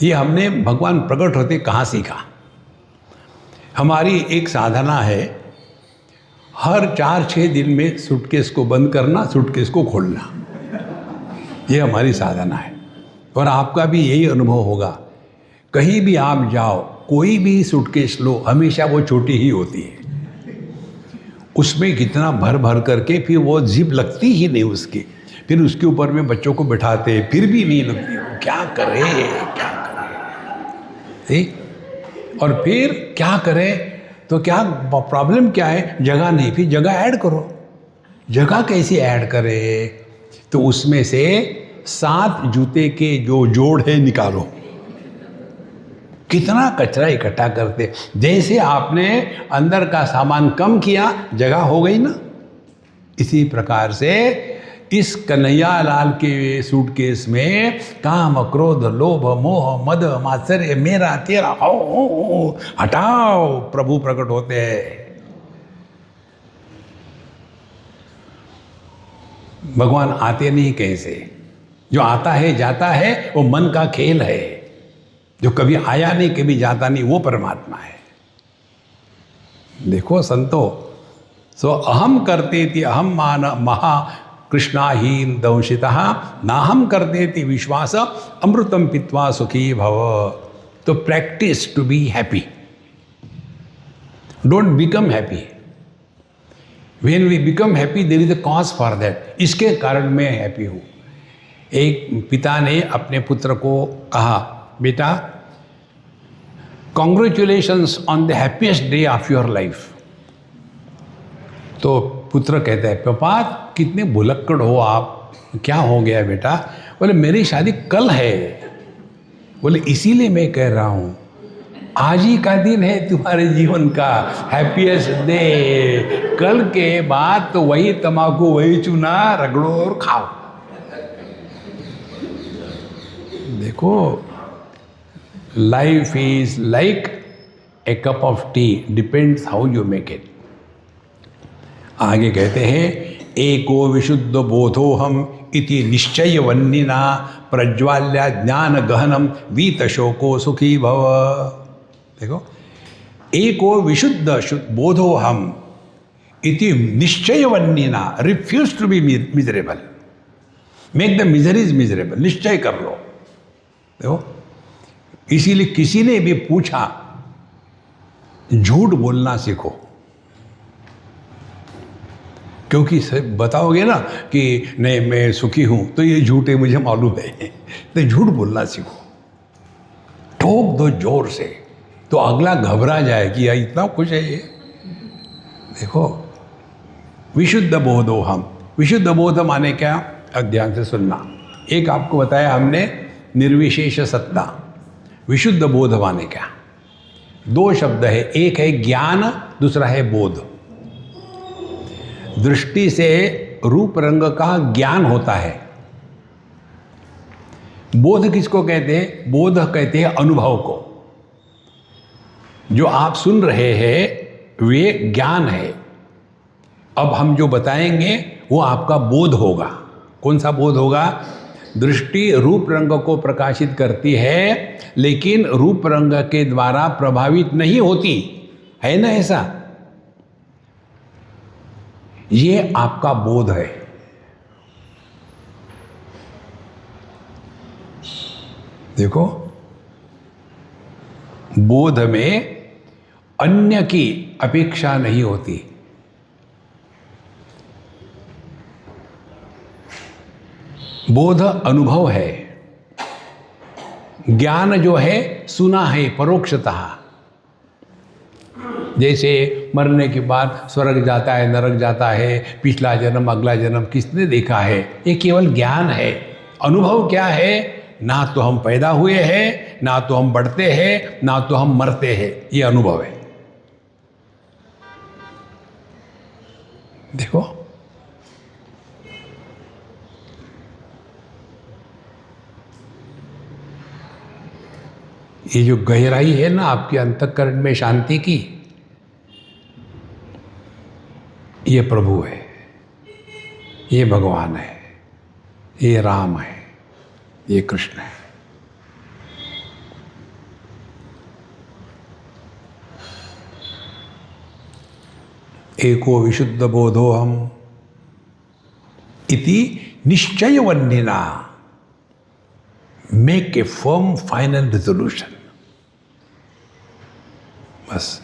ये हमने भगवान प्रकट होते कहाँ सीखा? हमारी एक साधना है, हर 4-6 दिन में सूटकेस को बंद करना, सूटकेस को खोलना। ये हमारी साधना है। और आपका भी यही अनुभव होगा। कहीं भी आप जाओ, कोई भी सूटकेस लो, हमेशा वो छोटी ही होती है। उसमें कितना भर भर करके फिर वो जिप लगती ही नहीं उसकी। फिर उसके ऊपर में बच्चों को बिठाते, फिर भी नहीं लगती। क्या करे, क्या करे? और फिर क्या करे? तो क्या प्रॉब्लम क्या है? जगह नहीं, फिर जगह ऐड करो। जगह कैसे ऐड करे? तो उसमें से 7 जूते के जो जोड़ है निकालो। कितना कचरा इकट्ठा करते। जैसे आपने अंदर का सामान कम किया, जगह हो गई ना। इसी प्रकार से इस कन्हैया लाल के सूटकेस में काम, क्रोध, लोभ, मोह, मद, मात्सर्य, मेरा तेरा हो हटाओ, प्रभु प्रकट होते हैं। भगवान आते नहीं कैसे? जो आता है जाता है वो मन का खेल है। जो कभी आया नहीं, कभी जाता नहीं, वो परमात्मा है। देखो संतो, सो अहम करते थी अहम मान महा कृष्णाहीन दंशितः नाहम करते थी विश्वास अमृतम पित्वा सुखी भव। तो practice to be happy, don't become happy. When we become happy there is a cause for that. इसके कारण मैं हैप्पी हूँ। एक पिता ने अपने पुत्र को कहा, बेटा congratulations on the happiest day of your life. तो पुत्र कहता है, पापा कितने भुलक्कड़ हो आप, क्या हो गया बेटा? बोले मेरी शादी कल है। बोले इसीलिए मैं कह रहा हूँ, आज ही का दिन है तुम्हारे जीवन का हैप्पीएस्ट डे। कल के बाद तो वही तम्बाकू, वही चूना रगड़ो और खाओ। देखो, life is like a cup of T, depends how you make it. आगे कहते हैं, एको विशुद्ध बोधो हम इति निश्चय वन्निना प्रज्वाल्या ज्ञान गहनम वीत शोको सुखी भव। देखो, एको विशुद्ध बोधो हम इति निश्चय वन्निना, refuse to be miserable, make the miseries miserable. निश्चय कर लो। देखो, इसीलिए किसी ने भी पूछा, झूठ बोलना सीखो। क्योंकि बताओगे ना कि नहीं मैं सुखी हूं, तो ये झूठ है, मुझे मालूम है। तो झूठ बोलना सीखो, ठोक दो जोर से, तो अगला घबरा जाए कि यार इतना खुश है ये। देखो, विशुद्ध बोधो हम। विशुद्ध बोध माने क्या? ध्यान से सुनना। एक आपको बताया हमने निर्विशेष सत्ता। विशुद्ध बोध माने क्या? 2 शब्द है, एक है ज्ञान, दूसरा है बोध। दृष्टि से रूप रंग का ज्ञान होता है। बोध किसको कहते हैं? बोध कहते हैं अनुभव को। जो आप सुन रहे हैं वे ज्ञान है। अब हम जो बताएंगे वो आपका बोध होगा। कौन सा बोध होगा? दृष्टि रूप रंग को प्रकाशित करती है, लेकिन रूप रंग के द्वारा प्रभावित नहीं होती है ना, ऐसा? ये आपका बोध है। देखो, बोध में अन्य की अपेक्षा नहीं होती। बोध अनुभव है, ज्ञान जो है सुना है परोक्षतः। जैसे मरने के बाद स्वर्ग जाता है, नरक जाता है, पिछला जन्म अगला जन्म किसने देखा है? ये केवल ज्ञान है। अनुभव क्या है? ना तो हम पैदा हुए हैं, ना तो हम बढ़ते हैं, ना तो हम मरते हैं। ये अनुभव है। देखो, ये जो गहराई है ना आपके अंतःकरण में शांति की, ये प्रभु है, ये भगवान है, ये राम है, ये कृष्ण है। एको विशुद्ध बोधोहम इति निश्चयवन्निना make a firm final resolution. बस,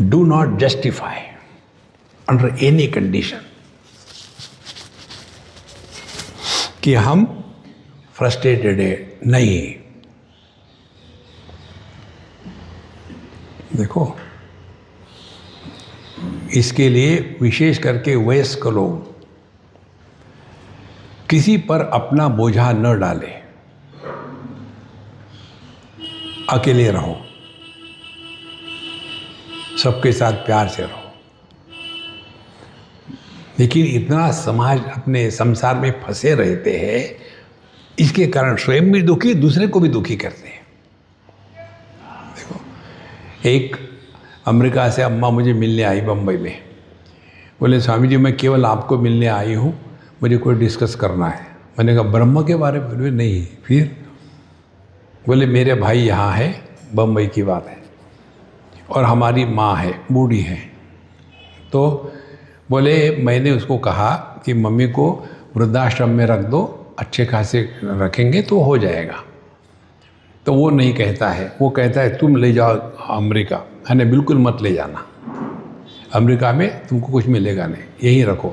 do not justify under any condition कि हम फ्रस्ट्रेटेड है, नहीं। देखो, इसके लिए विशेष करके वयस्क लोग किसी पर अपना बोझा न डालें, अकेले रहो, सबके साथ प्यार से रहो। लेकिन इतना समाज अपने संसार में फंसे रहते हैं, इसके कारण स्वयं भी दुखी, दूसरे को भी दुखी करते हैं। देखो, एक अमेरिका से अम्मा मुझे मिलने आई बम्बई में। बोले, स्वामी जी मैं केवल आपको मिलने आई हूँ, मुझे कोई डिस्कस करना है। मैंने कहा ब्रह्म के बारे में? बोले नहीं। फिर? बोले मेरे भाई यहाँ है, बम्बई की बात है, और हमारी माँ है, बूढ़ी है। तो बोले मैंने उसको कहा कि मम्मी को वृद्धाश्रम में रख दो, अच्छे खासे रखेंगे तो हो जाएगा। तो वो नहीं कहता है, वो कहता है तुम ले जाओ अमेरिका। मैंने बिल्कुल मत ले जाना, अमेरिका में तुमको कुछ मिलेगा नहीं, यहीं रखो।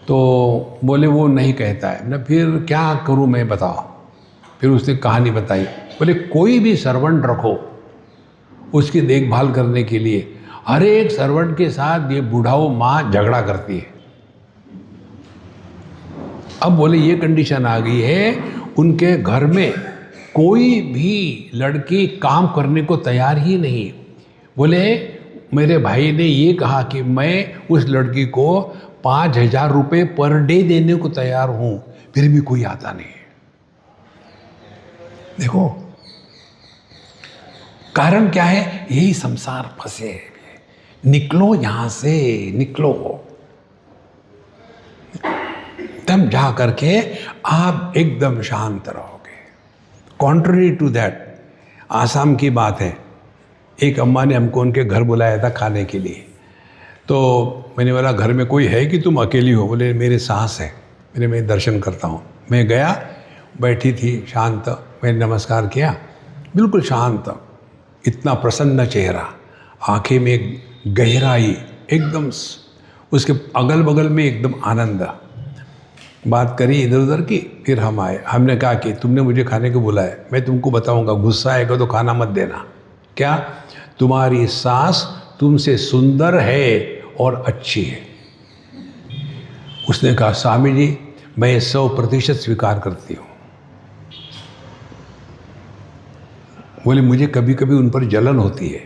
तो बोले वो नहीं कहता है ना। फिर क्या करूं मैं, बताओ। फिर उसने कहानी बताई। बोले कोई भी सर्वेंट रखो उसकी देखभाल करने के लिए, हर एक सर्वेंट के साथ ये बूढ़ाओ माँ झगड़ा करती है। अब बोले ये कंडीशन आ गई है, उनके घर में कोई भी लड़की काम करने को तैयार ही नहीं। बोले मेरे भाई ने ये कहा कि मैं उस लड़की को 5,000 रुपये पर डे देने को तैयार हूं, फिर भी कोई आता नहीं। देखो कारण क्या है? यही संसार फंसे। निकलो यहां से, निकलो। तब जा करके आप एकदम शांत रहोगे। कॉन्ट्ररी टू दैट, आसाम की बात है, एक अम्मा ने हमको उनके घर बुलाया था खाने के लिए। तो मैंने बोला घर में कोई है कि तुम अकेली हो? बोले मेरे सास है। मैं दर्शन करता हूँ। मैं गया, बैठी थी शांत, मैंने नमस्कार किया, बिल्कुल शांत, इतना प्रसन्न चेहरा, आंखें में गहराई, एकदम उसके अगल बगल में एकदम आनंद। बात करी इधर उधर की, फिर हम आए। हमने कहा कि तुमने मुझे खाने को बुलाया, मैं तुमको बताऊंगा, गुस्सा आएगा तो खाना मत देना। क्या? तुम्हारी सास तुमसे सुंदर है और अच्छी है। उसने कहा स्वामी जी मैं 100% स्वीकार करती हूँ। बोले मुझे कभी कभी उन पर जलन होती है।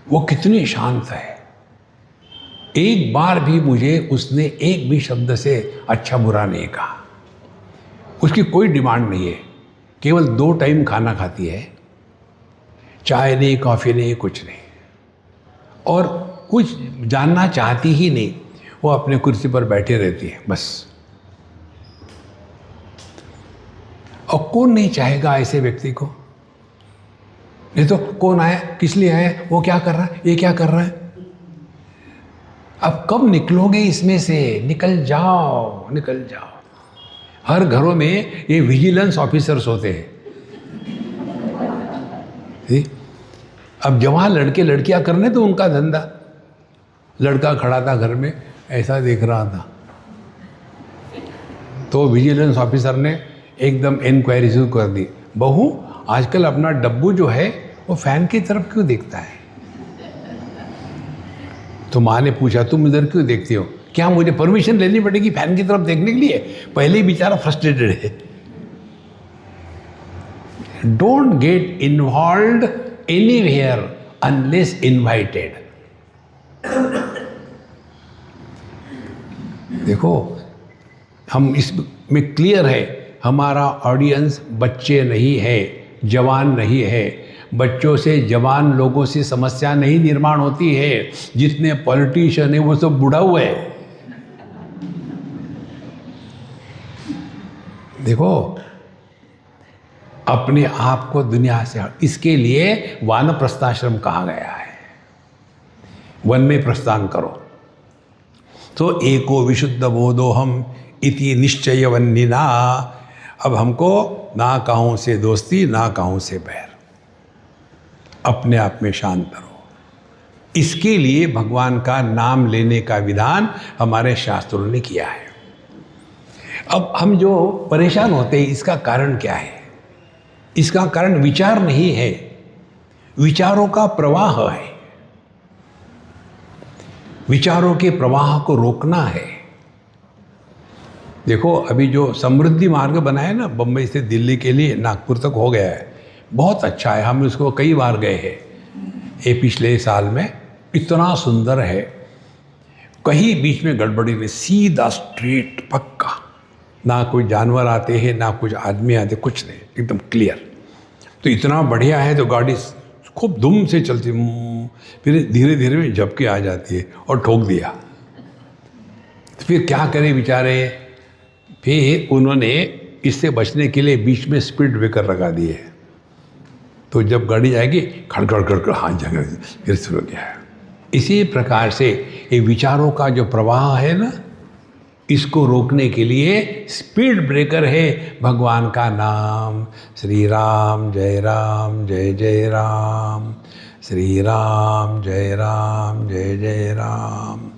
वो कितनी शांत है, एक बार भी मुझे उसने एक भी शब्द से अच्छा बुरा नहीं कहा। उसकी कोई डिमांड नहीं है, केवल 2 टाइम खाना खाती है, चाय नहीं, कॉफ़ी नहीं, कुछ नहीं, और कुछ जानना चाहती ही नहीं। वो अपने कुर्सी पर बैठे रहती है बस। और कौन नहीं चाहेगा ऐसे व्यक्ति को? नहीं तो कौन आया, किस लिए आया, वो क्या कर रहा है, ये क्या कर रहा है। अब कब निकलोगे इसमें से? निकल जाओ, निकल जाओ। हर घरों में ये विजिलेंस ऑफिसर्स होते हैं। अब जवान लड़के लड़कियां करने तो उनका धंधा। लड़का खड़ा था घर में, ऐसा देख रहा था, तो विजिलेंस ऑफिसर ने एकदम इंक्वायरी शुरू कर दी। बहू, आजकल अपना डब्बू जो है वो फैन की तरफ क्यों देखता है? तो माँ ने पूछा, तुम इधर क्यों देखती हो? क्या मुझे परमिशन लेनी पड़ेगी फैन की तरफ देखने के लिए? पहले ही बेचारा फ्रस्ट्रेटेड है। Don't get involved anywhere unless invited. देखो, हम इसमें क्लियर है, हमारा ऑडियंस बच्चे नहीं है, जवान नहीं है। बच्चों से, जवान लोगों से समस्या नहीं निर्माण होती है। जितने पॉलिटिशियन है वो सब बुढ़ा हुआ है। देखो, अपने आप को दुनिया से, इसके लिए वानप्रस्थाश्रम कहा गया है। वन में प्रस्थान करो। तो एको विशुद्ध बोधोहम इति निश्चय वन्निना। अब हमको ना काहूं से दोस्ती, ना काहूं से बैर, अपने आप में शांत रहो। इसके लिए भगवान का नाम लेने का विधान हमारे शास्त्रों ने किया है। अब हम जो परेशान होते हैं, इसका कारण क्या है? इसका कारण विचार नहीं है, विचारों का प्रवाह है। विचारों के प्रवाह को रोकना है। देखो, अभी जो समृद्धि मार्ग बना है ना, बम्बई से दिल्ली के लिए नागपुर तक हो गया है, बहुत अच्छा है। हम उसको कई बार गए हैं ये पिछले साल में। इतना सुंदर है, कहीं बीच में गड़बड़ी नहीं, सीधा स्ट्रेट पक्का, ना कोई जानवर आते हैं ना कुछ आदमी आते, कुछ नहीं, एकदम क्लियर। तो इतना बढ़िया है, तो गाड़ी खूब धूम से चलती, फिर धीरे धीरे में झपके आ जाती है और ठोक दिया। तो फिर क्या करें बेचारे? फिर उन्होंने इससे बचने के लिए बीच में स्पीड ब्रेकर लगा दिए। तो जब गाड़ी जाएगी, खड़खड़ खड़खड़ हाथ जगह फिर शुरू हो गया है। इसी प्रकार से ये विचारों का जो प्रवाह है ना, इसको रोकने के लिए स्पीड ब्रेकर है भगवान का नाम। श्री राम जय राम जय जय राम, श्री राम जय राम जय जय राम,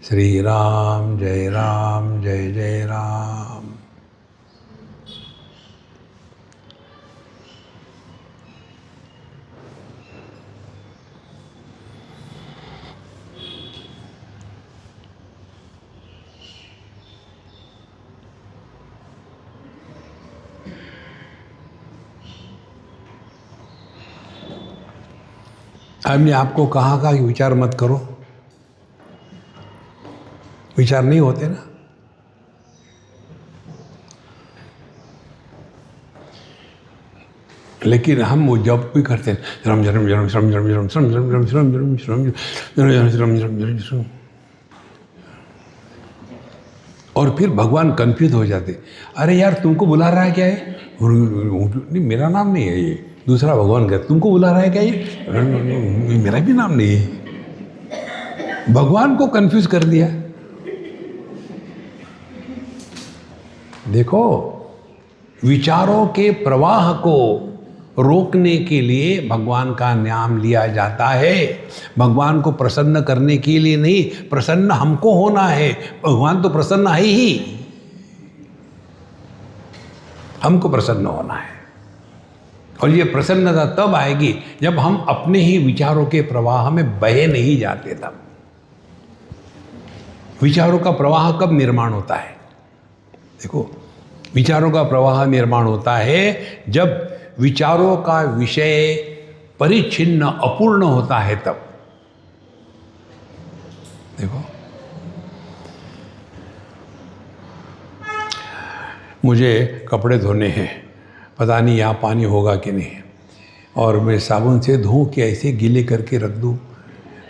श्री राम जय राम जय जय राम। हमने आपको कहा कि विचार मत करो, विचार नहीं होते ना। लेकिन हम वो जब भी करते हैं, रम जरम जरम श्रम जरम जरम श्रम जरम जरम श्रम जरम श्रम जरम श्रम जरम जरम, और फिर भगवान कंफ्यूज हो जाते। अरे यार, तुमको बुला रहा है क्या है? नहीं, मेरा नाम नहीं है, ये दूसरा भगवान कहते, तुमको बुला रहा है क्या ये? मेरा भी नाम नहीं है। भगवान को कंफ्यूज कर दिया। देखो, विचारों के प्रवाह को रोकने के लिए भगवान का नाम लिया जाता है। भगवान को प्रसन्न करने के लिए नहीं, प्रसन्न हमको होना है। भगवान तो प्रसन्न है ही, हमको प्रसन्न होना है। और ये प्रसन्नता तब आएगी जब हम अपने ही विचारों के प्रवाह में बहे नहीं जाते। तब विचारों का प्रवाह कब निर्माण होता है? देखो, विचारों का प्रवाह निर्माण होता है जब विचारों का विषय परिच्छिन्न अपूर्ण होता है। तब देखो, मुझे कपड़े धोने हैं, पता नहीं यहाँ पानी होगा कि नहीं, और मैं साबुन से धोऊं कि ऐसे गीले करके रख दूं।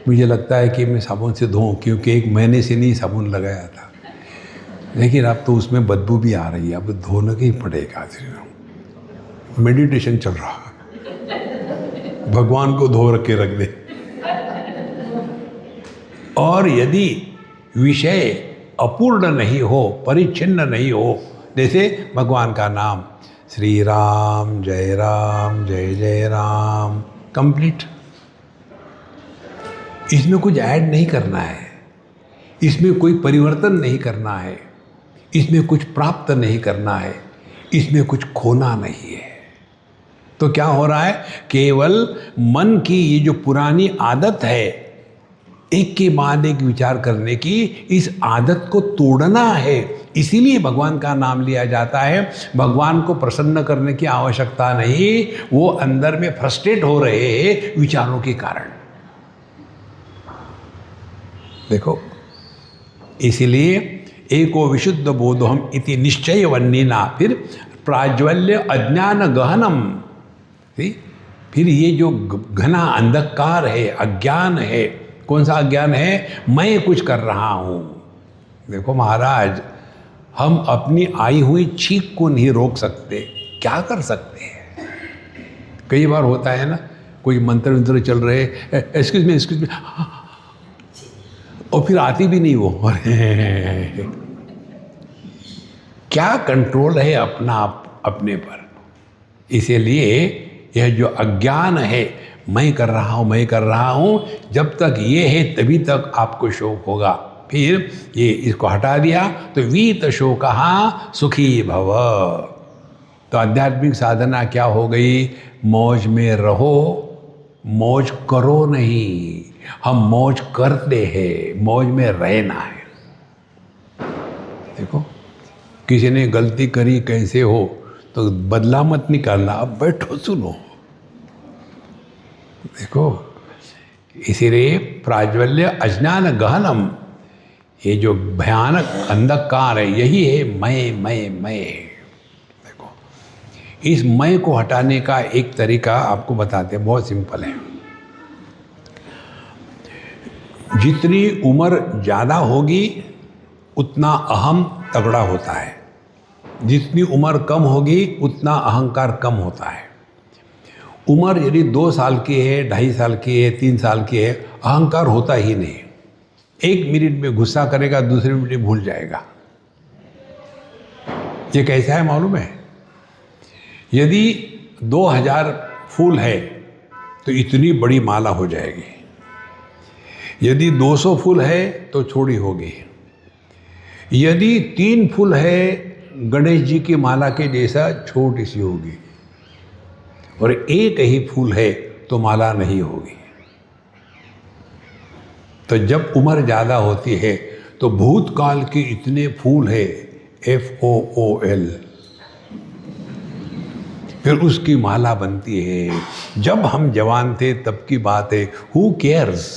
मुझे लगता है कि मैं साबुन से धोऊं, क्योंकि 1 महीने से नहीं साबुन लगाया था, लेकिन अब तो उसमें बदबू भी आ रही है, अब धोने ही पड़ेगा। मेडिटेशन चल रहा है, भगवान को धो के रख दे। और यदि विषय अपूर्ण नहीं हो, परिच्छिन्न नहीं हो, जैसे भगवान का नाम श्री राम जय जय राम, कंप्लीट। इसमें कुछ ऐड नहीं करना है, इसमें कोई परिवर्तन नहीं करना है, इसमें कुछ प्राप्त नहीं करना है, इसमें कुछ खोना नहीं है। तो क्या हो रहा है, केवल मन की ये जो पुरानी आदत है एक के बाद एक विचार करने की, इस आदत को तोड़ना है। इसीलिए भगवान का नाम लिया जाता है। भगवान को प्रसन्न करने की आवश्यकता नहीं, वो अंदर में फ्रस्ट्रेट हो रहे हैं विचारों के कारण। देखो, इसीलिए एको विशुद्ध बोधोहम इति निश्चय वन्नीना, फिर प्राज्वल्य अज्ञान गहनम, फिर ये जो घना अंधकार है, अज्ञान है, कौन सा अज्ञान है, मैं कुछ कर रहा हूं। देखो महाराज, हम अपनी आई हुई छींक को नहीं रोक सकते, क्या कर सकते हैं। कई बार होता है ना, कोई मंत्र वंत्र चल रहे, एक्सक्यूज मी, और फिर आती भी नहीं वो। क्या कंट्रोल है अपना अपने पर। इसीलिए यह जो अज्ञान है, मैं कर रहा हूँ, जब तक ये है तभी तक आपको शोक होगा। फिर ये इसको हटा दिया तो वीत शोकः सुखी भव। तो आध्यात्मिक साधना क्या हो गई, मौज में रहो, मौज करो नहीं। हम मौज करते हैं, मौज में रहना है। देखो, किसी ने गलती करी कैसे हो तो बदला मत निकालना, अब बैठो सुनो। देखो, इसीलिए प्राज्वल्य अज्ञान गहनम, ये जो भयानक अंधकार है यही है मैं। देखो, इस मैं को हटाने का एक तरीका आपको बताते हैं, बहुत सिंपल है। जितनी उम्र ज़्यादा होगी उतना अहम तगड़ा होता है, जितनी उम्र कम होगी उतना अहंकार कम होता है। उम्र यदि 2 साल की है, 2.5 साल की है, 3 साल की है, अहंकार होता ही नहीं। 1 मिनट में गुस्सा करेगा, दूसरे मिनट में भूल जाएगा। ये कैसा है मालूम है, यदि 2000 फूल है तो इतनी बड़ी माला हो जाएगी, यदि 200 फूल है तो छोटी होगी, यदि 3 फूल है गणेश जी की माला के जैसा छोटी सी होगी, और 1 ही फूल है तो माला नहीं होगी। तो जब उम्र ज़्यादा होती है तो भूतकाल के इतने फूल है, FOOL, फिर उसकी माला बनती है। जब हम जवान थे तब की बात है, हु केयर्स।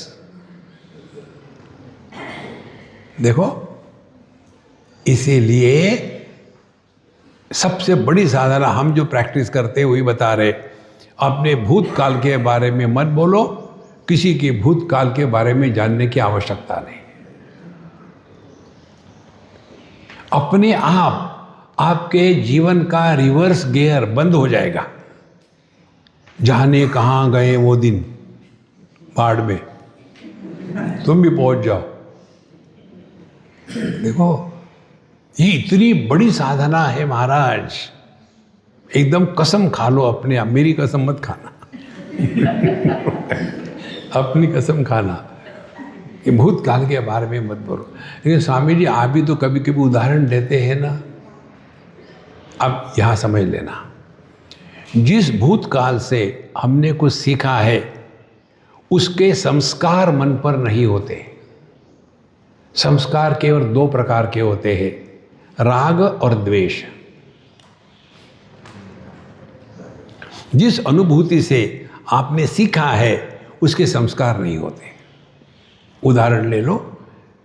देखो, इसीलिए सबसे बड़ी साधना हम जो प्रैक्टिस करते हैं वही बता रहे, अपने भूतकाल के बारे में मत बोलो, किसी के भूतकाल के बारे में जानने की आवश्यकता नहीं। अपने आप आपके जीवन का रिवर्स गियर बंद हो जाएगा। जाने कहाँ गए वो दिन, बाढ़ में तुम भी पहुंच जाओ। देखो, ये इतनी बड़ी साधना है महाराज, एकदम कसम खा लो अपने आप, मेरी कसम मत खाना। अपनी कसम खाना कि भूतकाल के बारे में मत बोलो। लेकिन स्वामी जी आप भी तो कभी कभी उदाहरण देते हैं ना। अब यहाँ समझ लेना, जिस भूतकाल से हमने कुछ सीखा है उसके संस्कार मन पर नहीं होते। संस्कार केवल 2 प्रकार के होते हैं, राग और द्वेष। जिस अनुभूति से आपने सीखा है उसके संस्कार नहीं होते। उदाहरण ले लो,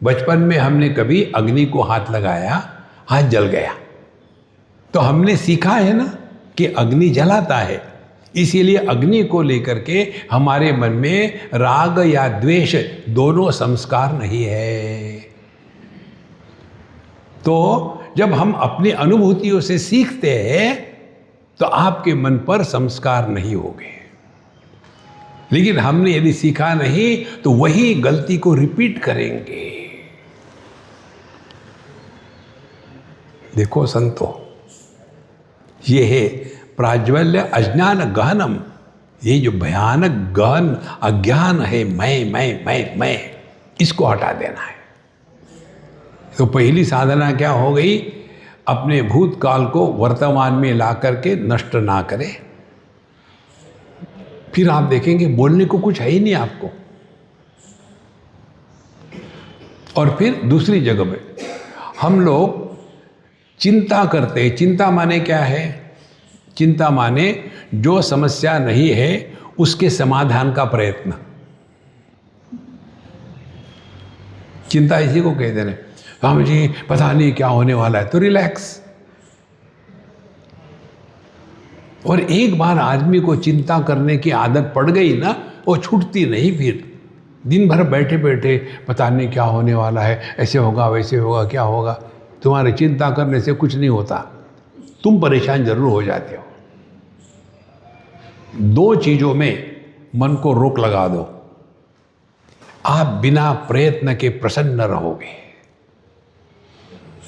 बचपन में हमने कभी अग्नि को हाथ लगाया, हाथ जल गया, तो हमने सीखा है ना कि अग्नि जलाता है, इसीलिए अग्नि को लेकर के हमारे मन में राग या द्वेष दोनों संस्कार नहीं है। तो जब हम अपनी अनुभूतियों से सीखते हैं तो आपके मन पर संस्कार नहीं होंगे। लेकिन हमने यदि सीखा नहीं तो वही गलती को रिपीट करेंगे। देखो संतो, ये है प्राज्वल्य अज्ञान गहनम। ये जो भयानक गहन अज्ञान है, मैं, इसको हटा देना है। तो पहली साधना क्या हो गई? अपने भूतकाल को वर्तमान में ला करके नष्ट ना करें। फिर आप देखेंगे बोलने को कुछ है ही नहीं आपको। और फिर दूसरी जगह पे हम लोग चिंता करते हैं। चिंता माने क्या है? चिंता माने जो समस्या नहीं है उसके समाधान का प्रयत्न। चिंता इसी को कहते हैं। हम जी पता नहीं क्या होने वाला है, तो रिलैक्स। और एक बार आदमी को चिंता करने की आदत पड़ गई ना, वो छूटती नहीं। फिर दिन भर बैठे बैठे पता नहीं क्या होने वाला है, ऐसे होगा वैसे होगा, क्या होगा। तुम्हारी चिंता करने से कुछ नहीं होता, तुम परेशान जरूर हो जाते हो। दो चीजों में मन को रोक लगा दो, आप बिना प्रयत्न के प्रसन्न रहोगे।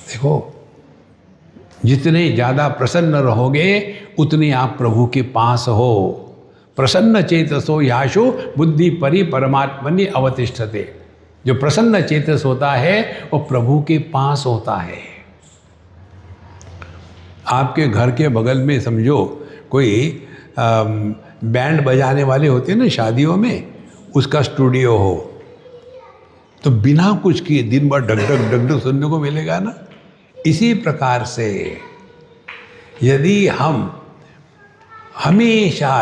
देखो, जितने ज्यादा प्रसन्न रहोगे उतने आप प्रभु के पास हो। प्रसन्न चेतसो याशु बुद्धि परि परमात्मनि अवतिष्ठते। जो प्रसन्न चेतस होता है वो प्रभु के पास होता है। आपके घर के बगल में समझो कोई बैंड बजाने वाले होते हैं ना शादियों में, उसका स्टूडियो हो, तो बिना कुछ किए दिन भर डग डग सुनने को मिलेगा ना। इसी प्रकार से यदि हम हमेशा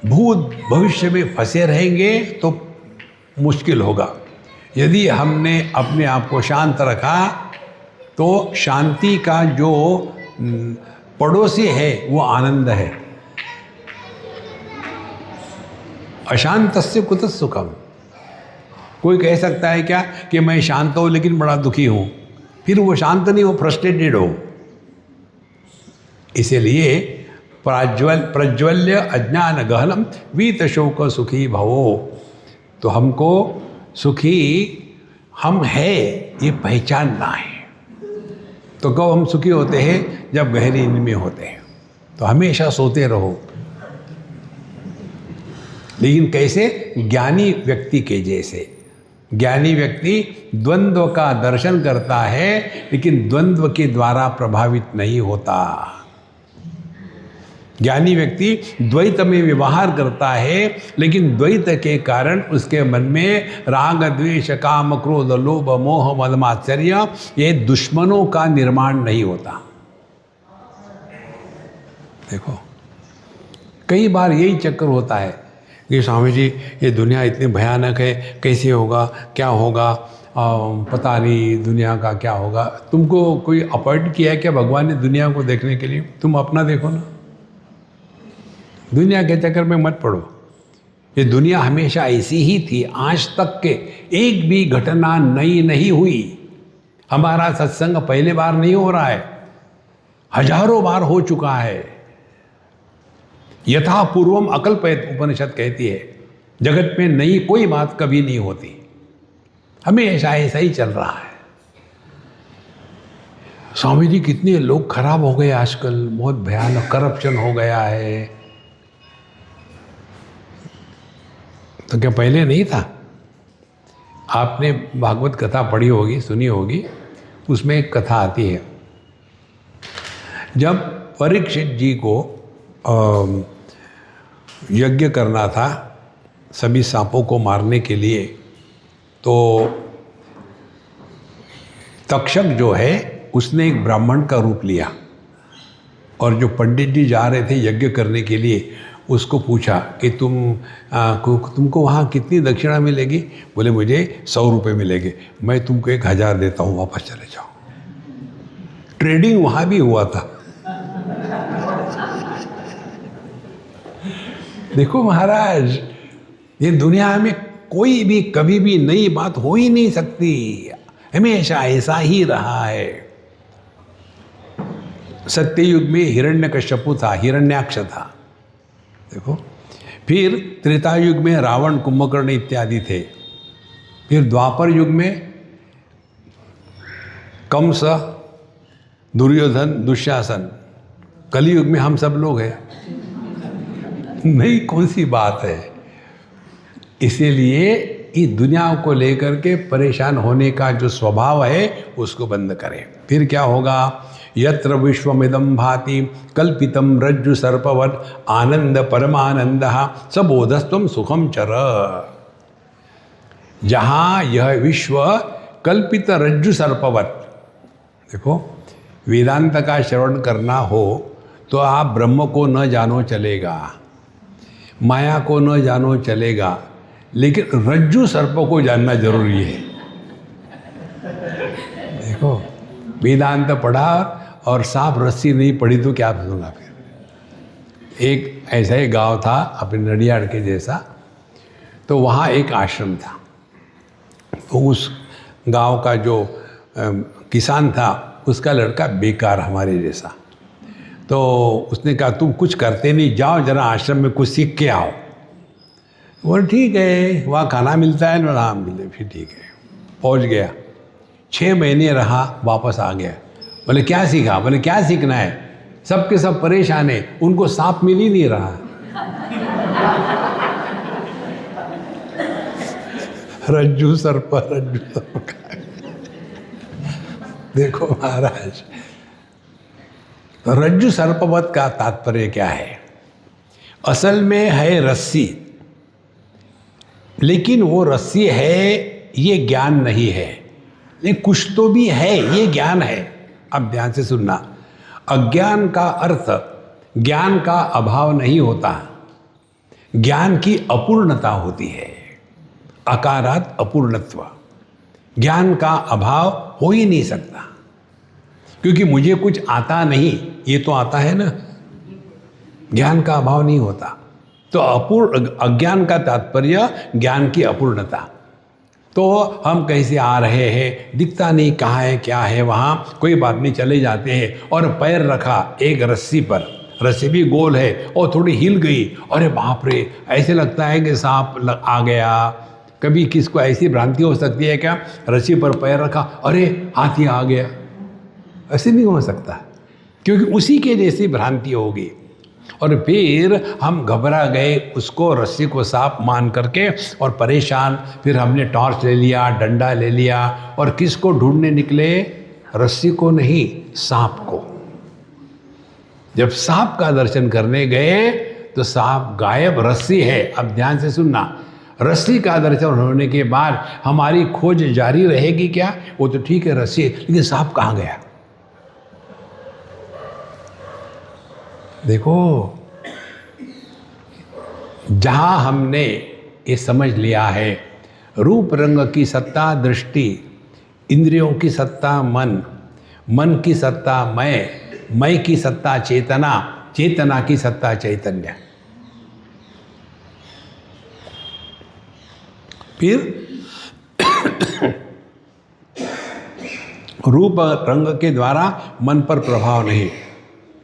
भूत भविष्य में फंसे रहेंगे तो मुश्किल होगा। यदि हमने अपने आप को शांत रखा तो शांति का जो पड़ोसी है वो आनंद है। अशांतस्य कुतः सुखम। कोई कह सकता है क्या कि मैं शांत हूं लेकिन बड़ा दुखी हूं, फिर वो शांत नहीं, वो फ्रस्ट्रेटेड हो। इसीलिए प्रज्वल्य अज्ञान गहनम वीत शोक सुखी भवो। तो हमको सुखी हम है ये पहचानना है। तो कब हम सुखी होते हैं? जब गहरी नींद में होते हैं। तो हमेशा सोते रहो, लेकिन कैसे? ज्ञानी व्यक्ति के जैसे। ज्ञानी व्यक्ति द्वंद्व का दर्शन करता है लेकिन द्वंद्व के द्वारा प्रभावित नहीं होता। ज्ञानी व्यक्ति द्वैत में व्यवहार करता है लेकिन द्वैत के कारण उसके मन में राग द्वेष काम क्रोध लोभ मोह मद मात्सर्य ये दुश्मनों का निर्माण नहीं होता। देखो, कई बार यही चक्कर होता है कि स्वामी जी ये दुनिया इतनी भयानक है, कैसे होगा, क्या होगा, पता नहीं दुनिया का क्या होगा। तुमको कोई अपॉइंट किया है क्या भगवान ने दुनिया को देखने के लिए? तुम अपना देखो ना, दुनिया के चक्कर में मत पड़ो। ये दुनिया हमेशा ऐसी ही थी, आज तक के एक भी घटना नई नहीं हुई। हमारा सत्संग पहले बार नहीं हो रहा है, हजारों बार हो चुका है। यथा पूर्वम अकल्पयत उपनिषद कहती है, जगत में नई कोई बात कभी नहीं होती, हमेशा ऐसा ही चल रहा है। स्वामी जी कितने लोग खराब हो गए आजकल, बहुत भयानक करप्शन हो गया है। तो क्या पहले नहीं था? आपने भागवत कथा पढ़ी होगी, सुनी होगी, उसमें एक कथा आती है। जब परीक्षित जी को यज्ञ करना था सभी सांपों को मारने के लिए, तो तक्षक जो है उसने एक ब्राह्मण का रूप लिया और जो पंडित जी जा रहे थे यज्ञ करने के लिए उसको पूछा कि तुमको वहाँ कितनी दक्षिणा मिलेगी? बोले मुझे 100 रुपये मिलेंगे, मैं तुमको 1000 देता हूँ, वापस चले जाओ। ट्रेडिंग वहाँ भी हुआ था। देखो महाराज, ये दुनिया में कोई भी कभी भी नई बात हो ही नहीं सकती, हमेशा ऐसा ही रहा है। सत्ययुग में हिरण्यकश्यपु था, हिरण्याक्ष था, देखो। फिर त्रेता युग में रावण, कुंभकर्ण इत्यादि थे। फिर द्वापर युग में कंस, दुर्योधन, दुशासन। कलयुग में हम सब लोग हैं। नहीं, कौन सी बात है। इसीलिए इस दुनिया को लेकर के परेशान होने का जो स्वभाव है उसको बंद करें। फिर क्या होगा? यत्र विश्वमिदं भाति कल्पितम रज्जु सर्पवत् आनंद परमानंदः स बोधस्त्वं सुखम चर। जहाँ यह विश्व कल्पित रज्जु सर्पवत्, देखो, वेदांत का श्रवण करना हो तो आप ब्रह्म को न जानो चलेगा, माया को न जानो चलेगा, लेकिन रज्जु सर्प को जानना जरूरी है। देखो, वेदांत पढ़ा और सांप रस्सी नहीं पड़ी तो क्या सुनूंगा फिर। एक ऐसा ही गांव था अपने नडियाड के जैसा, तो वहाँ एक आश्रम था। तो उस गांव का जो किसान था उसका लड़का बेकार हमारे जैसा, तो उसने कहा तुम कुछ करते नहीं, जाओ जरा आश्रम में कुछ सीख के आओ। बोले ठीक है, वहाँ खाना मिलता है ना? हाँ मिले। फिर ठीक है, पहुँच गया। 6 महीने रहा, वापस आ गया। बोले क्या सीखा? बोले क्या सीखना है, सबके सब परेशान है, उनको सांप मिल ही नहीं रहा। रज्जु सर्प, रज्जु सर्प। देखो महाराज, रज्जु सर्पवत का तात्पर्य क्या है? असल में है रस्सी, लेकिन वो रस्सी है ये ज्ञान नहीं है। लेकिन कुछ तो भी है, ये ज्ञान है। अब ध्यान से सुनना, अज्ञान का अर्थ ज्ञान का अभाव नहीं होता, ज्ञान की अपूर्णता होती है। अकारात अपूर्णत्व, ज्ञान का अभाव हो ही नहीं सकता, क्योंकि मुझे कुछ आता नहीं, ये तो आता है ना। ज्ञान का अभाव नहीं होता। तो अज्ञान का तात्पर्य ज्ञान की अपूर्णता। तो हम कैसे आ रहे हैं, दिखता नहीं कहाँ है क्या है, वहाँ कोई बात नहीं, चले जाते हैं। और पैर रखा एक रस्सी पर, रस्सी भी गोल है और थोड़ी हिल गई, अरे बाप रे, ऐसे लगता है कि सांप आ गया। कभी किसको ऐसी भ्रांति हो सकती है क्या? रस्सी पर पैर रखा, अरे हाथी आ गया। ऐसे नहीं हो सकता, क्योंकि उसी के जैसी भ्रांति होगी। और फिर हम घबरा गए, उसको रस्सी को सांप मान करके और परेशान। फिर हमने टॉर्च ले लिया, डंडा ले लिया, और किसको ढूंढने निकले? रस्सी को नहीं, सांप को। जब सांप का दर्शन करने गए तो सांप गायब, रस्सी है। अब ध्यान से सुनना, रस्सी का दर्शन होने के बाद हमारी खोज जारी रहेगी क्या? वो तो ठीक है रस्सी, लेकिन सांप कहाँ गया? देखो, जहां हमने ये समझ लिया है रूप रंग की सत्ता दृष्टि, इंद्रियों की सत्ता मन, मन की सत्ता मैं की सत्ता चेतना, चेतना की सत्ता चैतन्य। फिर रूप रंग के द्वारा मन पर प्रभाव नहीं,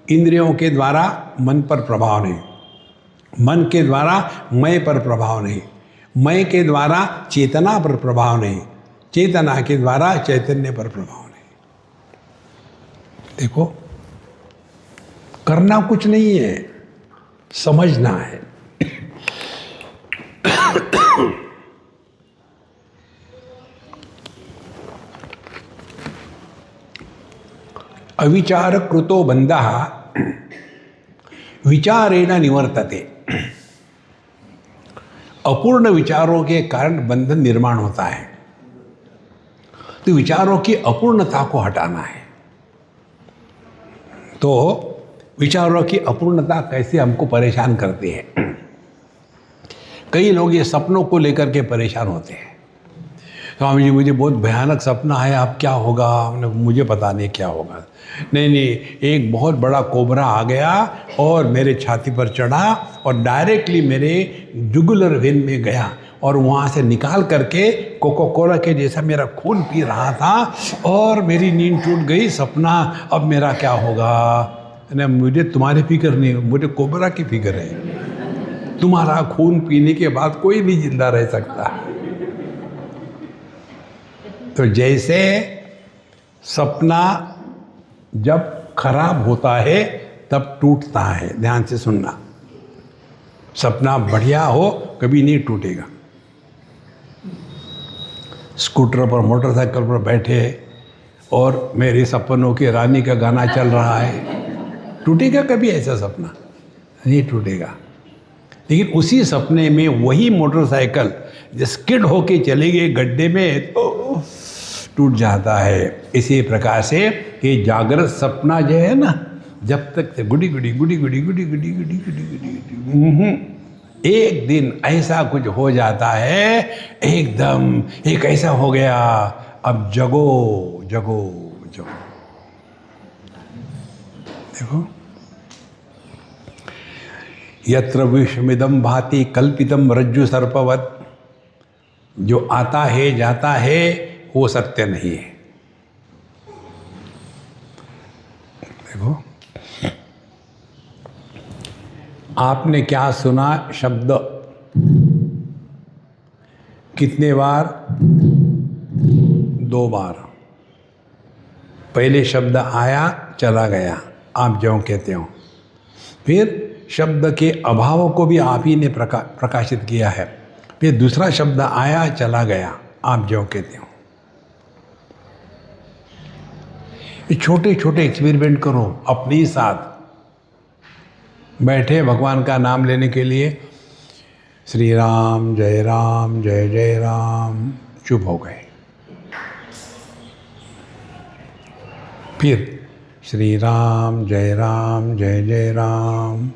इंद्रियों के द्वारा मन पर प्रभाव नहीं, मन के द्वारा मैं पर प्रभाव नहीं, मैं के द्वारा चेतना पर प्रभाव नहीं, चेतना के द्वारा चैतन्य पर प्रभाव नहीं। देखो, करना कुछ नहीं है, समझना है। अविचार कृतो बंधः विचारेण निवर्तते। अपूर्ण विचारों के कारण बंधन निर्माण होता है। तो विचारों की अपूर्णता को हटाना है। तो विचारों की अपूर्णता कैसे हमको परेशान करती है? कई लोग ये सपनों को लेकर के परेशान होते हैं। स्वामी जी मुझे बहुत भयानक सपना है, अब क्या होगा? मुझे पता नहीं क्या होगा। नहीं नहीं, एक बहुत बड़ा कोबरा आ गया और मेरे छाती पर चढ़ा और डायरेक्टली मेरे जुगुलर वेन में गया और वहाँ से निकाल करके कोको कोला के जैसा मेरा खून पी रहा था और मेरी नींद टूट गई। सपना, अब मेरा क्या होगा? ना, मुझे तुम्हारी फिक्र नहीं, मुझे कोबरा की फिक्र है। तुम्हारा खून पीने के बाद कोई भी जिंदा रह सकता। तो जैसे सपना जब खराब होता है तब टूटता है, ध्यान से सुनना। सपना बढ़िया हो कभी नहीं टूटेगा। स्कूटर पर, मोटरसाइकिल पर बैठे और मेरे सपनों की रानी का गाना चल रहा है, टूटेगा कभी ऐसा सपना? नहीं टूटेगा। लेकिन उसी सपने में वही मोटरसाइकिल स्किड होके चले गए गड्ढे में तो टूट जाता है। इसी प्रकार से ये जागृत सपना जो है ना, जब तक से गुडी गुडी गुडी गुडी गुडी गुडी गुडी गुडी गुडी, एक दिन ऐसा कुछ हो जाता है, एकदम एक ऐसा हो गया, अब जगो जगो जगो। देखो, यत्र विश्वमिदं भाति कल्पितम रज्जु सर्पवत, जो आता है जाता है वो सत्य नहीं है। देखो, आपने क्या सुना शब्द? कितने बार? 2 बार। पहले शब्द आया चला गया, आप ज्यों कहते हो। फिर शब्द के अभाव को भी आप ही ने प्रकाशित किया है। फिर दूसरा शब्द आया चला गया, आप ज्यों कहते हो। ये छोटे छोटे एक्सपेरिमेंट करो अपने ही साथ। बैठे भगवान का नाम लेने के लिए, श्री राम जय जय राम, चुप हो गए। फिर श्री राम जय जय राम।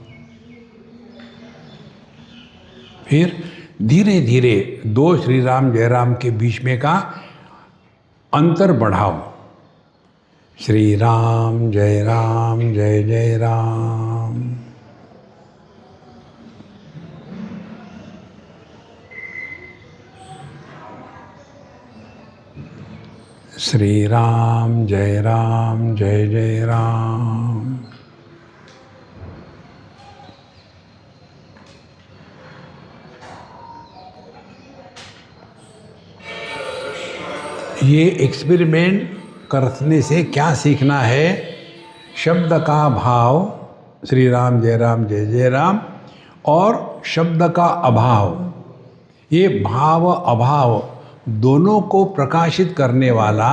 फिर धीरे धीरे 2 श्री राम जय राम के बीच में का अंतर बढ़ाओ। श्री राम जय जय राम। श्री राम जय जय राम। ये एक्सपेरिमेंट करने से क्या सीखना है? शब्द का भाव श्री राम जय जय राम और शब्द का अभाव, ये भाव अभाव दोनों को प्रकाशित करने वाला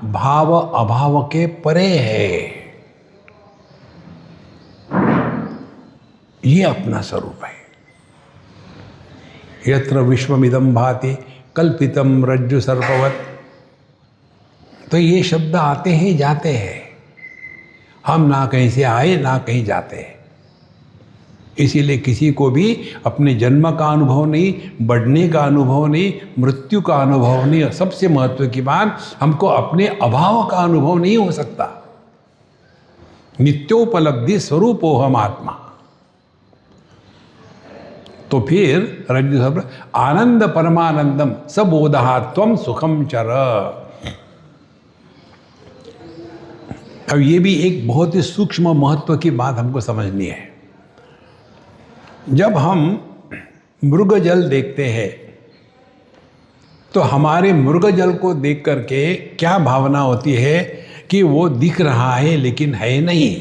भाव अभाव के परे है। ये अपना स्वरूप है। यत्र विश्वमिदं भाति कल्पितम रज्जु सर्पवत। तो ये शब्द आते हैं जाते हैं, हम ना कहीं से आए ना कहीं जाते हैं। इसीलिए किसी को भी अपने जन्म का अनुभव नहीं, बढ़ने का अनुभव नहीं, मृत्यु का अनुभव नहीं, और सबसे महत्व की बात, हमको अपने अभाव का अनुभव नहीं हो सकता। नित्योपलब्धि स्वरूपो हम आत्मा। तो फिर रज्जु सर्प आनंद परमानंदम सबोधहा त्वं सुखम चर। अब ये भी एक बहुत ही सूक्ष्म महत्व की बात हमको समझनी है। जब हम मृग जल देखते हैं तो हमारे मृग जल को देख करके क्या भावना होती है कि वो दिख रहा है लेकिन है नहीं।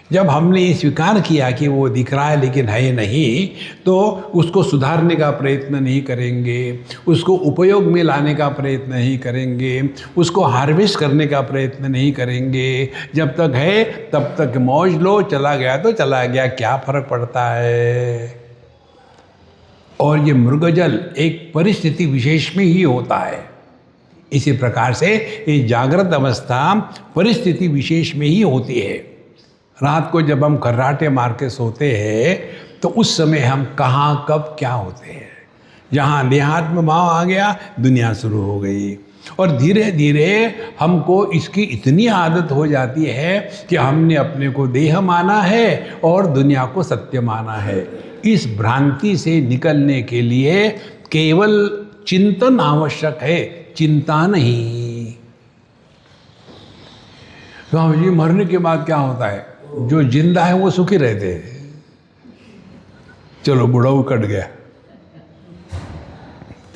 जब हमने ये स्वीकार किया कि वो दिख रहा है लेकिन है नहीं, तो उसको सुधारने का प्रयत्न नहीं करेंगे, उसको उपयोग में लाने का प्रयत्न नहीं करेंगे, उसको हार्वेस्ट करने का प्रयत्न नहीं करेंगे। जब तक है तब तक मौज लो, चला गया तो चला गया, क्या फर्क पड़ता है। और ये मृगजल एक परिस्थिति विशेष में ही होता है। इसी प्रकार से ये जागृत अवस्था परिस्थिति विशेष में ही होती है। रात को जब हम खर्राटे मार के सोते हैं तो उस समय हम कहाँ कब क्या होते हैं, जहाँ देहात्म भाव आ गया, दुनिया शुरू हो गई। और धीरे धीरे हमको इसकी इतनी आदत हो जाती है कि हमने अपने को देह माना है और दुनिया को सत्य माना है। इस भ्रांति से निकलने के लिए केवल चिंतन आवश्यक है, चिंता नहीं। स्वामी जी, मरने के बाद क्या होता है? जो जिंदा है वो सुखी रहते हैं। चलो बुढ़ाऊ कट गया,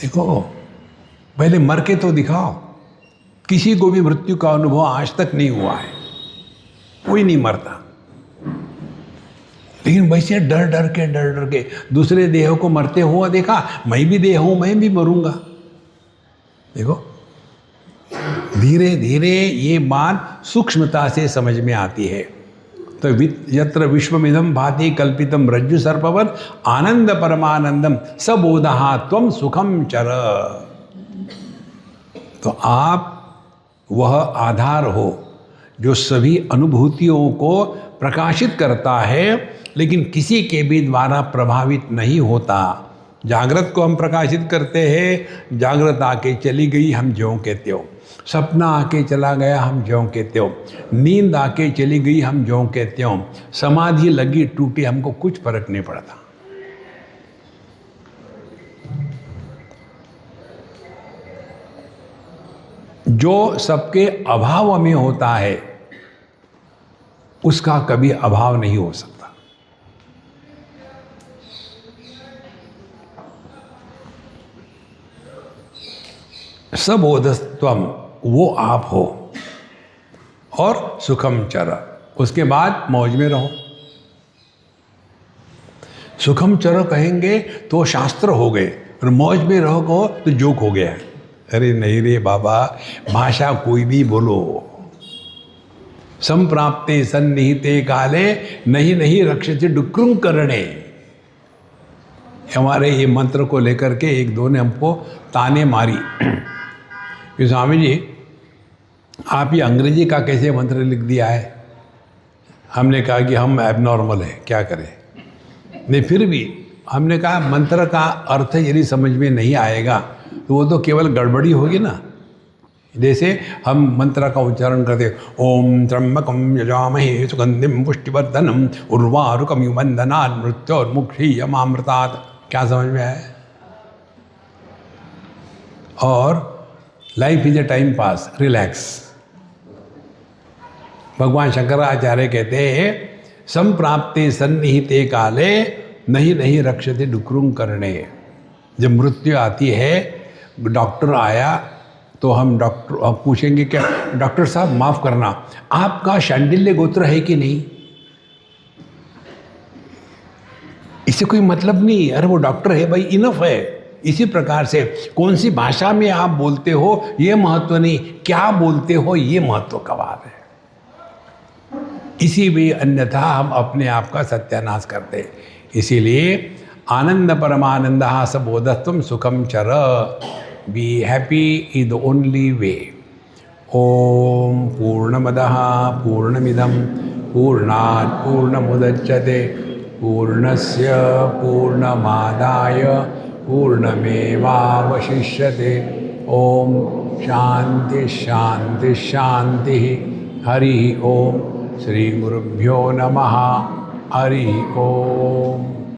देखो पहले मर के तो दिखाओ। किसी को भी मृत्यु का अनुभव आज तक नहीं हुआ है, कोई नहीं मरता। लेकिन वैसे डर डर के दूसरे देह को मरते हुआ देखा। मैं भी देह हूं, मैं भी मरूंगा। देखो धीरे धीरे ये बात सूक्ष्मता से समझ में आती है। तो यत्र विश्वमिदं भाति कल्पितम रज्जु सर्पवत् आनंद परमानंदम सबोधहा त्वं सुखम चर। तो आप वह आधार हो जो सभी अनुभूतियों को प्रकाशित करता है, लेकिन किसी के भी द्वारा प्रभावित नहीं होता। जागृत को हम प्रकाशित करते हैं, जागृत आके चली गई, हम ज्यों के त्यों। सपना आके चला गया, हम ज्यों के त्यों। नींद आके चली गई, हम ज्यों के त्यों। समाधि लगी टूटी, हमको कुछ फर्क नहीं पड़ता। जो सबके अभाव में होता है उसका कभी अभाव नहीं हो सकता। सबोधस्त्वम, वो आप हो। और सुखम चर, उसके बाद मौज में रहो। सुखम चर कहेंगे तो शास्त्र हो गए, और मौज में रहो कहो तो जोक हो गया। अरे नहीं रे बाबा, भाषा कोई भी बोलो। संप्राप्ते सन्निहिते काले नहीं नहीं रक्षते डुक्रुं करणे। हमारे ये मंत्र को लेकर के एक दो ने हमको ताने मारी कि स्वामी जी आप ये अंग्रेजी का कैसे मंत्र लिख दिया है। हमने कहा कि हम एबनॉर्मल है, क्या करें। नहीं, फिर भी हमने कहा मंत्र का अर्थ यदि समझ में नहीं आएगा तो वो तो केवल गड़बड़ी होगी ना। जैसे हम मंत्र का उच्चारण करते, ओम त्र्यंबकम यजामहे सुगंधिम पुष्टिवर्धनम उर्वारुकमिव बंधनात् मृत्योर्मुक्षीयमामृतात्। क्या समझ में आया? और life is a time pass, relax. भगवान शंकराचार्य कहते हैं संप्राप्ते सन्निहिते काले नहीं नहीं रक्षते डुक्रुं करणे। जब मृत्यु आती है, डॉक्टर आया तो हम पूछेंगे क्या, डॉक्टर साहब माफ करना, आपका शांडिल्य गोत्र है कि नहीं? इससे कोई मतलब नहीं। अरे वो डॉक्टर है भाई, इनफ है। इसी प्रकार से कौन सी भाषा में आप बोलते हो ये महत्व नहीं, क्या बोलते हो ये महत्व का बात है। इसी भी अन्यथा हम अपने आप का सत्यानाश करते हैं। इसीलिए आनंद परमानंद सबोधत्वं सुखम चर, be happy is the only way. ओम पूर्णमदः पूर्णमिदं पूर्णात् पूर्णमुदच्यते पूर्णस्य पूर्णमादाय पूर्णमेवावशिष्यते। ओम शांति शांति शांति। हरि ओम। श्री गुरुभ्यो नमः। हरि ओम।